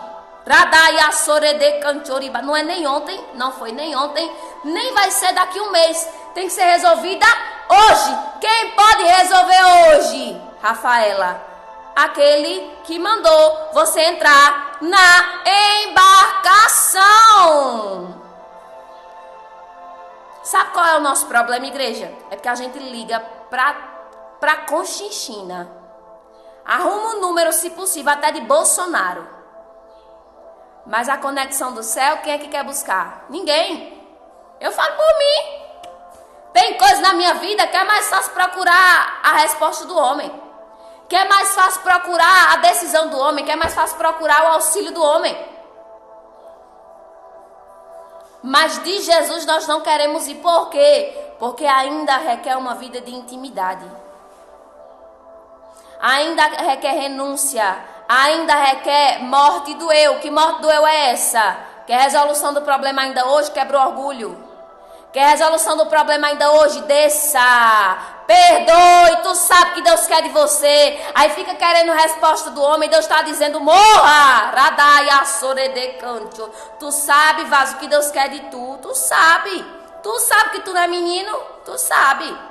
A: Não é nem ontem, não foi nem ontem, nem vai ser daqui a um mês. Tem que ser resolvida hoje. Quem pode resolver hoje, Rafaela? Aquele que mandou você entrar na embarcação. Sabe qual é o nosso problema, igreja? É porque a gente liga pra Conchinchina. Arruma um número, se possível, até de Bolsonaro. Mas a conexão do céu, quem é que quer buscar? Ninguém. Eu falo por mim. Tem coisa na minha vida que é mais fácil procurar a resposta do homem. Que é mais fácil procurar a decisão do homem. Que é mais fácil procurar o auxílio do homem. Mas de Jesus nós não queremos ir. Por quê? Porque ainda requer uma vida de intimidade. Ainda requer renúncia. Ainda requer morte do eu. Que morte do eu é essa? Que a resolução do problema ainda hoje quebra o orgulho. Que a resolução do problema ainda hoje desça. Perdoe, tu sabe que Deus quer de você. Aí fica querendo resposta do homem. Deus está dizendo: morra. Tu sabe, vaso, que Deus quer de tu. Tu sabe. Tu sabe que tu não é menino. Tu sabe.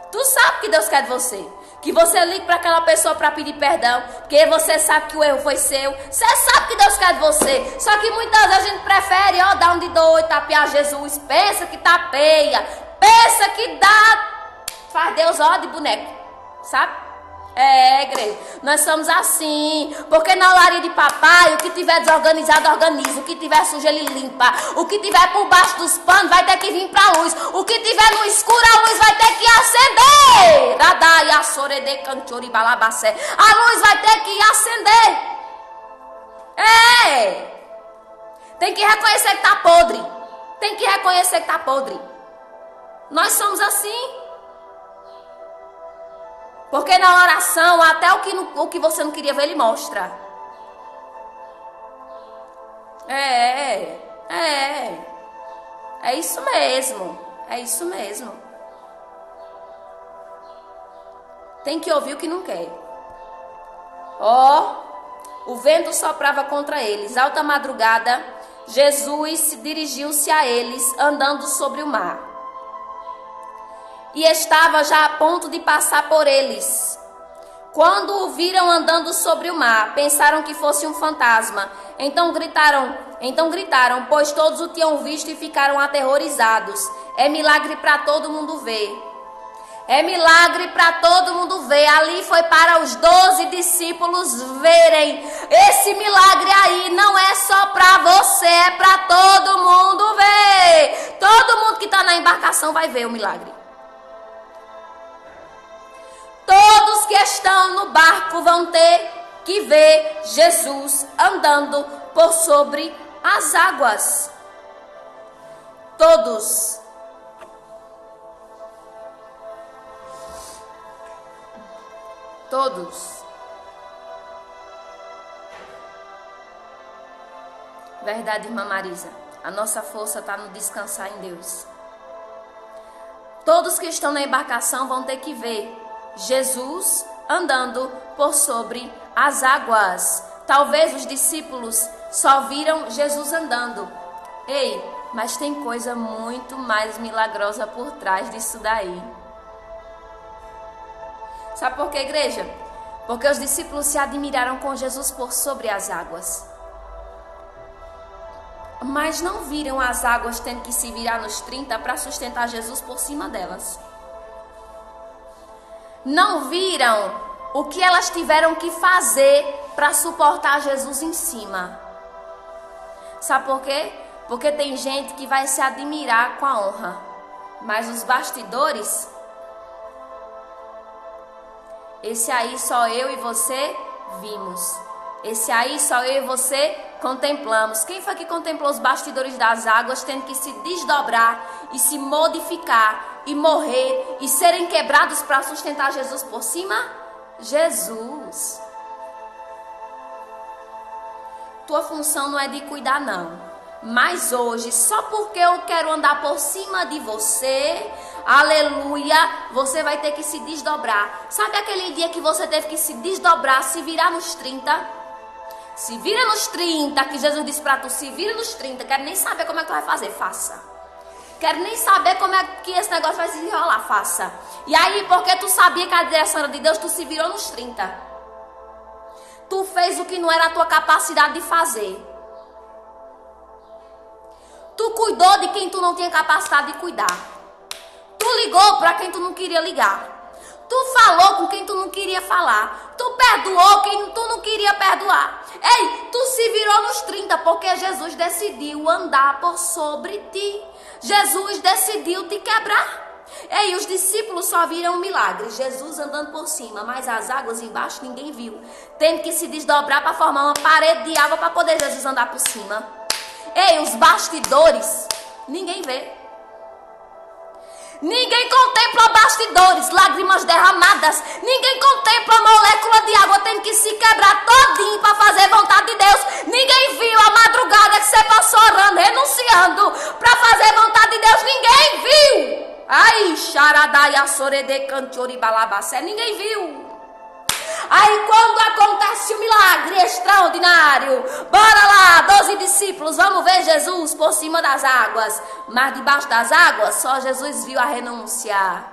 A: Tu sabe que Deus quer de você. Que você ligue para aquela pessoa para pedir perdão. Porque você sabe que o erro foi seu. Você sabe que Deus quer de você. Só que muitas vezes a gente prefere, dar um de doido, tapear Jesus. Pensa que tapeia. Pensa que dá. Faz Deus, de boneco. Sabe? É, igreja. Nós somos assim. Porque na olaria de papai, o que tiver desorganizado, organiza. O que tiver sujo, ele limpa. O que tiver por baixo dos panos, vai ter que vir pra luz. O que tiver no escuro, a luz vai ter que acender. A luz vai ter que acender. É. Tem que reconhecer que tá podre. Tem que reconhecer que tá podre. Nós somos assim. Porque na oração, até o que você não queria ver, ele mostra. É isso mesmo. É isso mesmo. Tem que ouvir o que não quer. O vento soprava contra eles. Alta madrugada, Jesus dirigiu-se a eles andando sobre o mar. E estava já a ponto de passar por eles. Quando o viram andando sobre o mar, pensaram que fosse um fantasma. Então gritaram, pois todos o tinham visto e ficaram aterrorizados. É milagre para todo mundo ver. É milagre para todo mundo ver. Ali foi para os 12 discípulos verem. Esse milagre aí não é só para você, é para todo mundo ver. Todo mundo que está na embarcação vai ver o milagre. Todos que estão no barco vão ter que ver Jesus andando por sobre as águas. Todos. Todos. Verdade, irmã Marisa. A nossa força está no descansar em Deus. Todos que estão na embarcação vão ter que ver Jesus andando por sobre as águas. Talvez os discípulos só viram Jesus andando. Ei, mas tem coisa muito mais milagrosa por trás disso daí. Sabe por quê, igreja? Porque os discípulos se admiraram com Jesus por sobre as águas. Mas não viram as águas tendo que se virar nos 30 para sustentar Jesus por cima delas. Não viram o que elas tiveram que fazer para suportar Jesus em cima. Sabe por quê? Porque tem gente que vai se admirar com a honra. Mas os bastidores, esse aí só eu e você vimos. Esse aí só eu e você contemplamos. Quem foi que contemplou os bastidores das águas tendo que se desdobrar e se modificar e morrer e serem quebrados para sustentar Jesus por cima? Jesus. Tua função não é de cuidar, não. Mas hoje, só porque eu quero andar por cima de você, aleluia, você vai ter que se desdobrar. Sabe aquele dia que você teve que se desdobrar, se virar nos 30? Se vira nos 30, que Jesus disse pra tu, se vira nos 30, quero nem saber como é que tu vai fazer, faça. Quero nem saber como é que esse negócio vai se enrolar, faça. E aí, porque tu sabia que a direção era de Deus, tu se virou nos 30. Tu fez o que não era a tua capacidade de fazer. Tu cuidou de quem tu não tinha capacidade de cuidar. Tu ligou para quem tu não queria ligar. Tu falou com quem tu não queria falar. Tu perdoou quem tu não queria perdoar. Ei, tu se virou nos 30 porque Jesus decidiu andar por sobre ti. Jesus decidiu te quebrar. Ei, os discípulos só viram um milagre, Jesus andando por cima, mas as águas embaixo ninguém viu. Tendo que se desdobrar para formar uma parede de água para poder Jesus andar por cima. Ei, os bastidores, ninguém vê. Ninguém contempla bastidores, lágrimas derramadas. Ninguém contempla a molécula de água tendo que se quebrar todinho para fazer vontade de Deus. Ninguém viu a madrugada que você passou orando, renunciando para fazer vontade de Deus. Ninguém viu. Ai, xaradaia sorede cantiori balabacé. Ninguém viu. Aí quando acontece o milagre extraordinário, bora lá, 12 discípulos, vamos ver Jesus por cima das águas. Mas debaixo das águas, só Jesus viu a renúncia.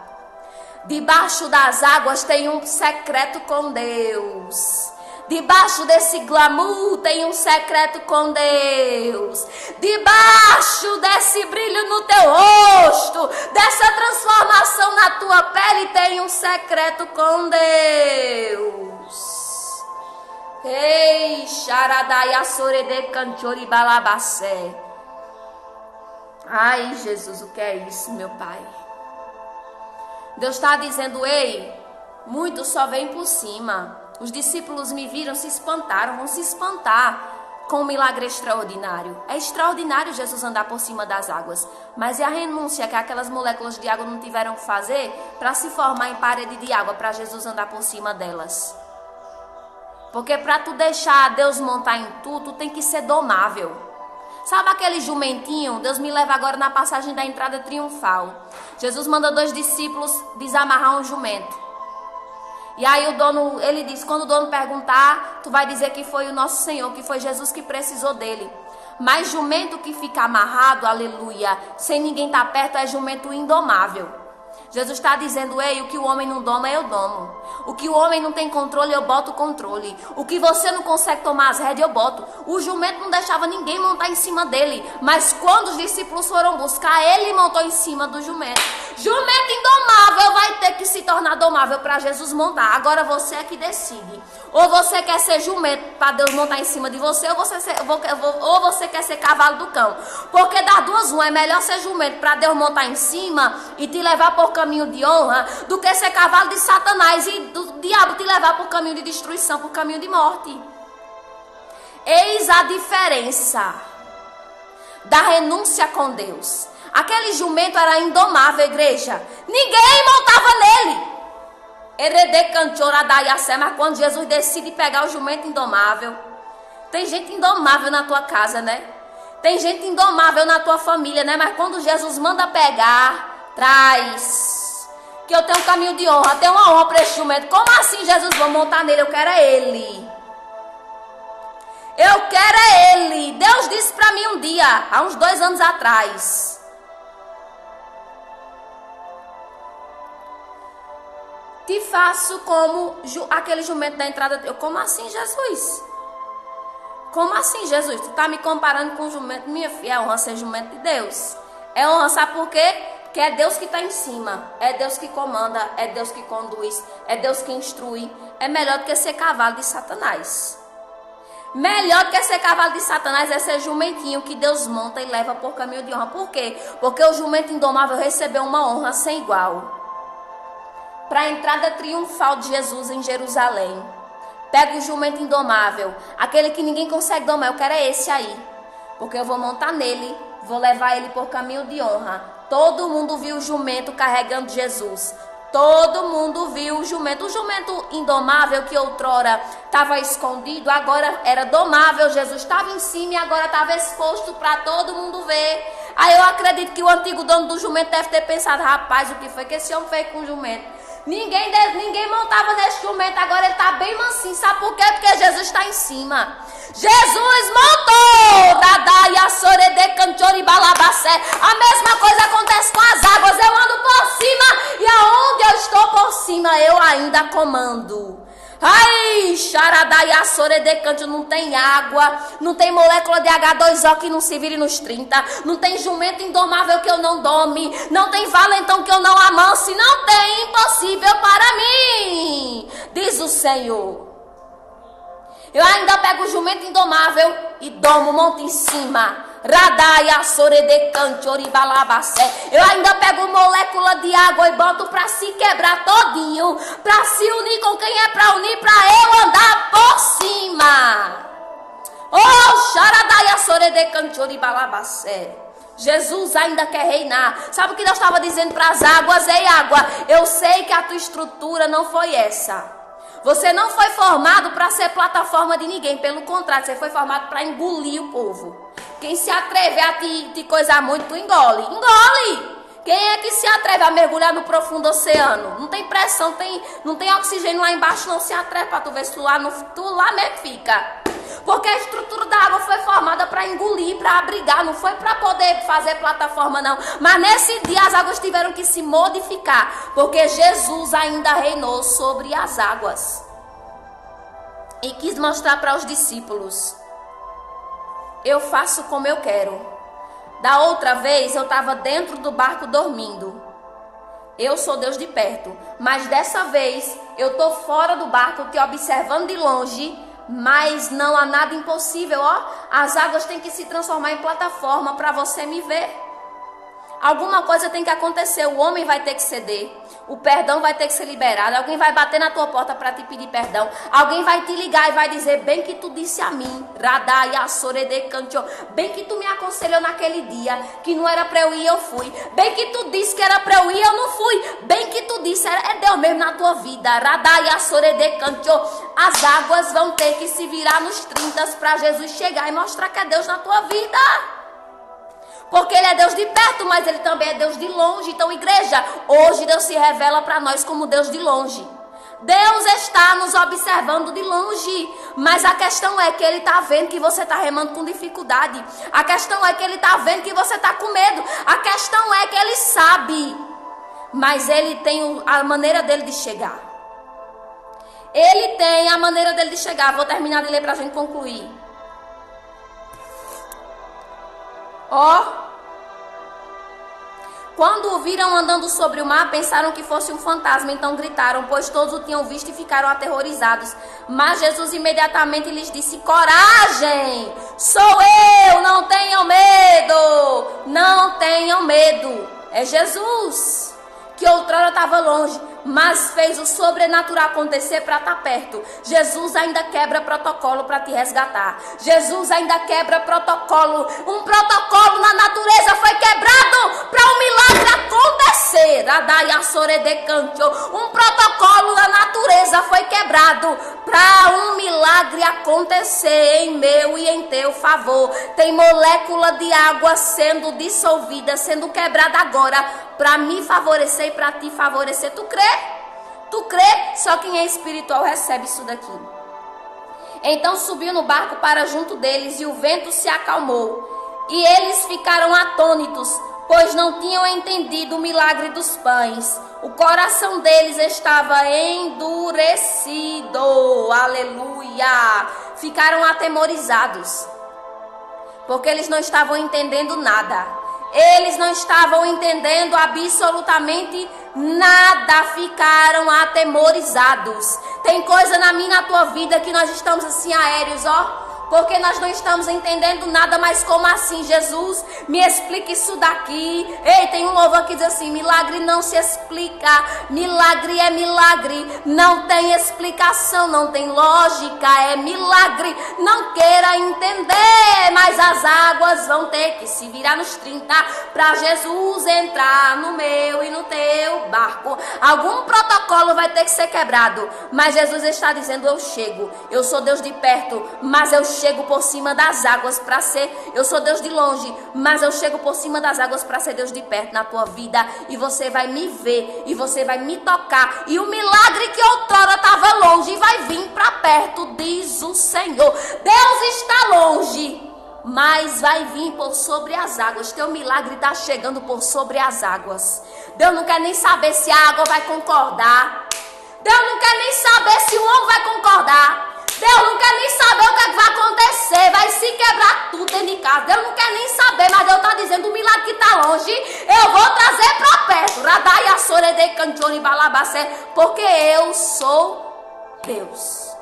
A: Debaixo das águas tem um secreto com Deus. Debaixo desse glamour tem um secreto com Deus. Debaixo desse brilho no teu rosto, dessa transformação na tua pele, tem um secreto com Deus. Ei, xaradaia sorede cantiori balabacé. Ai, Jesus, o que é isso, meu Pai? Deus está dizendo, ei, muitos só vêm por cima. Os discípulos me viram, se espantaram, vão se espantar com um milagre extraordinário. É extraordinário Jesus andar por cima das águas, mas é a renúncia que aquelas moléculas de água não tiveram que fazer para se formar em parede de água, para Jesus andar por cima delas. Porque para tu deixar Deus montar em tu, tu tem que ser domável. Sabe aquele jumentinho? Deus me leva agora na passagem da entrada triunfal. Jesus manda 2 discípulos desamarrar um jumento. E aí o dono, ele diz, quando o dono perguntar, tu vai dizer que foi o nosso Senhor, que foi Jesus que precisou dele. Mas jumento que fica amarrado, aleluia, sem ninguém estar perto, é jumento indomável. Jesus está dizendo, ei, o que o homem não doma, eu domo. O que o homem não tem controle, eu boto controle. O que você não consegue tomar as rédeas, eu boto. O jumento não deixava ninguém montar em cima dele. Mas quando os discípulos foram buscar, ele montou em cima do jumento. Jumento indomável vai ter que se tornar domável para Jesus montar. Agora você é que decide. Ou você quer ser jumento para Deus montar em cima de você, ou você quer ser cavalo do cão. Porque das duas, uma, é melhor ser jumento para Deus montar em cima e te levar por caminho de honra, do que ser cavalo de Satanás e do diabo te levar por caminho de destruição, por caminho de morte. Eis a diferença da renúncia com Deus. Aquele jumento era indomável, igreja. Ninguém montava nele. Mas quando Jesus decide pegar o jumento indomável, tem gente indomável na tua casa, né? Tem gente indomável na tua família, né? Mas quando Jesus manda pegar, traz. Que eu tenho um caminho de honra, tenho uma honra para esse jumento. Como assim, Jesus? Vou montar nele, eu quero é ele. Eu quero é ele. Deus disse para mim um dia, há uns 2 anos atrás. Te faço como aquele jumento da entrada. Como assim, Jesus? Como assim, Jesus? Tu tá me comparando com o jumento? Minha filha, é honra ser jumento de Deus. É honra, sabe por quê? Porque é Deus que está em cima. É Deus que comanda. É Deus que conduz. É Deus que instrui. É melhor do que ser cavalo de Satanás. Melhor do que ser cavalo de Satanás é ser jumentinho que Deus monta e leva por caminho de honra. Por quê? Porque o jumento indomável recebeu uma honra sem igual. Para a entrada triunfal de Jesus em Jerusalém. Pega o jumento indomável, aquele que ninguém consegue domar, eu quero é esse aí. Porque eu vou montar nele, vou levar ele por caminho de honra. Todo mundo viu o jumento carregando Jesus. Todo mundo viu o jumento. O jumento indomável que outrora estava escondido, agora era domável. Jesus estava em cima e agora estava exposto para todo mundo ver. Aí eu acredito que o antigo dono do jumento deve ter pensado, rapaz, o que foi que esse homem fez com o jumento? Ninguém montava nesse jumento, agora ele está bem mansinho. Sabe por quê? Porque Jesus está em cima. Jesus montou! A mesma coisa acontece com as águas. Eu ando por cima e aonde eu estou por cima, eu ainda comando. Ai, xaradaiá, soredecanto, não tem água, não tem molécula de H2O que não se vire nos 30, não tem jumento indomável que eu não dome, não tem valentão que eu não amance, não tem impossível para mim, diz o Senhor. Eu ainda pego o jumento indomável e domo, monto em cima. Radaia, soredecante, oribalabacé. Eu ainda pego molécula de água e boto pra se quebrar todinho, pra se unir com quem é pra unir, pra eu andar por cima. Oh, xaradaia, soredecante, oribalabacé. Jesus ainda quer reinar. Sabe o que Deus estava dizendo para as águas? Ei, água, eu sei que a tua estrutura não foi essa. Você não foi formado para ser plataforma de ninguém. Pelo contrário, você foi formado para engolir o povo. Quem se atrever a te coisar muito, tu engole. Engole! Quem é que se atreve a mergulhar no profundo oceano? Não tem pressão, não tem oxigênio lá embaixo, não se atreve para tu ver se tu lá mesmo fica. Porque a estrutura da água foi formada para engolir, para abrigar, não foi para poder fazer plataforma não. Mas nesse dia as águas tiveram que se modificar, porque Jesus ainda reinou sobre as águas. E quis mostrar para os discípulos, eu faço como eu quero. Da outra vez eu estava dentro do barco dormindo. Eu sou Deus de perto. Mas dessa vez eu estou fora do barco, te observando de longe. Mas não há nada impossível, ó. As águas têm que se transformar em plataforma para você me ver. Alguma coisa tem que acontecer, o homem vai ter que ceder, o perdão vai ter que ser liberado, alguém vai bater na tua porta para te pedir perdão, alguém vai te ligar e vai dizer, bem que tu disse a mim, bem que tu me aconselhou naquele dia, que não era para eu ir, eu fui, bem que tu disse que era para eu ir, eu não fui, bem que tu disse, é Deus mesmo na tua vida, as águas vão ter que se virar nos 30 para Jesus chegar e mostrar que é Deus na tua vida. Porque Ele é Deus de perto, mas Ele também é Deus de longe. Então, igreja, hoje Deus se revela para nós como Deus de longe. Deus está nos observando de longe, mas a questão é que Ele está vendo que você está remando com dificuldade. A questão é que Ele está vendo que você está com medo. A questão é que Ele sabe, mas Ele tem a maneira dele de chegar. Ele tem a maneira dele de chegar. Vou terminar de ler para a gente concluir. Quando o viram andando sobre o mar, pensaram que fosse um fantasma, então gritaram, pois todos o tinham visto e ficaram aterrorizados. Mas Jesus imediatamente lhes disse, coragem, sou eu, não tenham medo, não tenham medo. É Jesus, que outrora estava longe, mas fez o sobrenatural acontecer para estar perto. Jesus ainda quebra protocolo para te resgatar. Jesus ainda quebra protocolo. Um protocolo na natureza foi quebrado para um milagre acontecer. Um protocolo na natureza foi quebrado para um milagre acontecer em meu e em teu favor. Tem molécula de água sendo dissolvida, sendo quebrada agora para me favorecer e para te favorecer. Tu crê? Tu crê? Só quem é espiritual recebe isso daqui. Então subiu no barco para junto deles e o vento se acalmou. E eles ficaram atônitos, pois não tinham entendido o milagre dos pães. O coração deles estava endurecido. Aleluia! Ficaram atemorizados, porque eles não estavam entendendo nada. Eles não estavam entendendo absolutamente nada, ficaram atemorizados. Tem coisa na minha e na tua vida que nós estamos assim aéreos, porque nós não estamos entendendo nada. Mas como assim, Jesus? Me explica isso daqui. Ei, tem um louvor que diz assim, milagre não se explica, milagre é milagre, não tem explicação, não tem lógica, é milagre. Não queira entender, mas as águas vão ter que se virar nos 30 para Jesus entrar no meu e no teu barco. Algum protocolo vai ter que ser quebrado, mas Jesus está dizendo, eu chego, eu sou Deus de perto, mas eu chego por cima das águas para ser, eu sou Deus de longe, mas eu chego por cima das águas para ser Deus de perto na tua vida, e você vai me ver, e você vai me tocar, e o milagre que outrora estava longe vai vir para perto, diz o Senhor. Deus está longe, mas vai vir por sobre as águas. Teu milagre está chegando por sobre as águas. Deus não quer nem saber se a água vai concordar. Deus não quer nem saber se o homem vai concordar. Deus não quer nem saber o que vai acontecer. Vai se quebrar tudo dentro de casa. Deus não quer nem saber, mas Deus está dizendo, o milagre que está longe, eu vou trazer para perto. Porque eu sou Deus.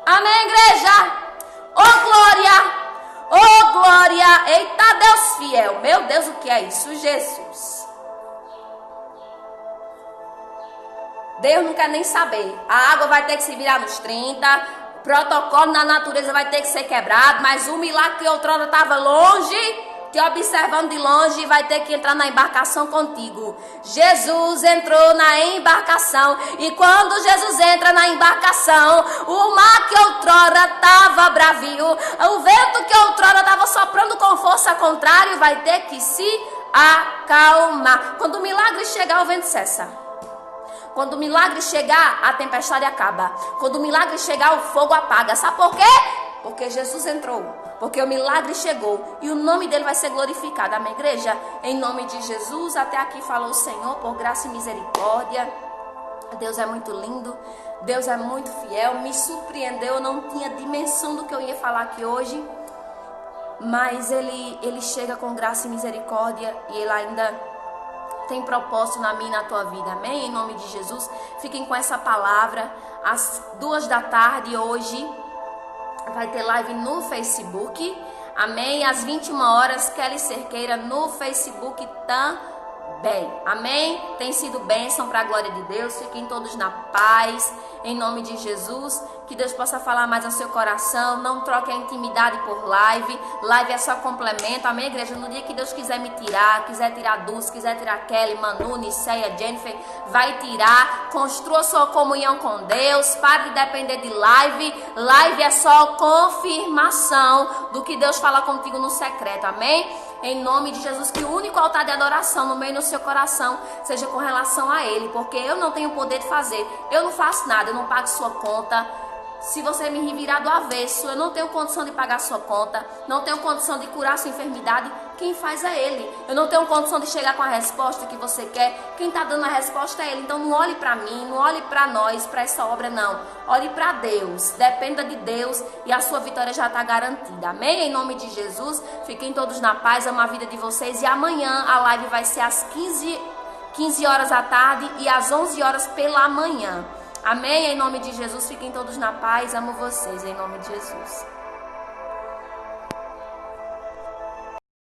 A: Amém, igreja? Glória! Glória! Eita, Deus fiel. Meu Deus, o que é isso? Jesus. Deus não quer nem saber. A água vai ter que se virar nos 30. O protocolo na natureza vai ter que ser quebrado. Mas o milagre que outrora estava longe, te observando de longe, vai ter que entrar na embarcação contigo. Jesus entrou na embarcação. E quando Jesus entra na embarcação, o mar que outrora estava bravio, o vento que outrora estava soprando com força contrária, vai ter que se acalmar. Quando o milagre chegar, o vento cessa. Quando o milagre chegar, a tempestade acaba. Quando o milagre chegar, o fogo apaga. Sabe por quê? Porque Jesus entrou. Porque o milagre chegou. E o nome dele vai ser glorificado. Amém, igreja? Em nome de Jesus, até aqui falou o Senhor, por graça e misericórdia. Deus é muito lindo. Deus é muito fiel. Me surpreendeu. Eu não tinha dimensão do que eu ia falar aqui hoje. Mas ele chega com graça e misericórdia. E ele ainda tem propósito na minha e na tua vida, amém? Em nome de Jesus, fiquem com essa palavra. Às 14h hoje vai ter live no Facebook, amém? Às 21h, Kelly Cerqueira no Facebook também, amém? Tem sido bênção para a glória de Deus. Fiquem todos na paz, em nome de Jesus. Que Deus possa falar mais ao seu coração. Não troque a intimidade por live. Live é só complemento, amém, igreja? No dia que Deus quiser me tirar, quiser tirar Dulce, quiser tirar Kelly, Manu, Niceia, Jennifer, vai tirar. Construa sua comunhão com Deus. Pare de depender de live. Live é só confirmação do que Deus fala contigo no secreto, amém? Em nome de Jesus, que o único altar de adoração no meio do seu coração seja com relação a Ele, porque eu não tenho poder de fazer, eu não faço nada, eu não pago sua conta. Se você me revirar do avesso, eu não tenho condição de pagar sua conta, não tenho condição de curar sua enfermidade, quem faz é Ele. Eu não tenho condição de chegar com a resposta que você quer, quem está dando a resposta é Ele. Então não olhe para mim, não olhe para nós, para essa obra não. Olhe para Deus, dependa de Deus e a sua vitória já está garantida. Amém? Em nome de Jesus, fiquem todos na paz, amo a vida de vocês. E amanhã a live vai ser às 15 horas da tarde e às 11 horas pela manhã. Amém? Em nome de Jesus, fiquem todos na paz. Amo vocês, em nome de Jesus.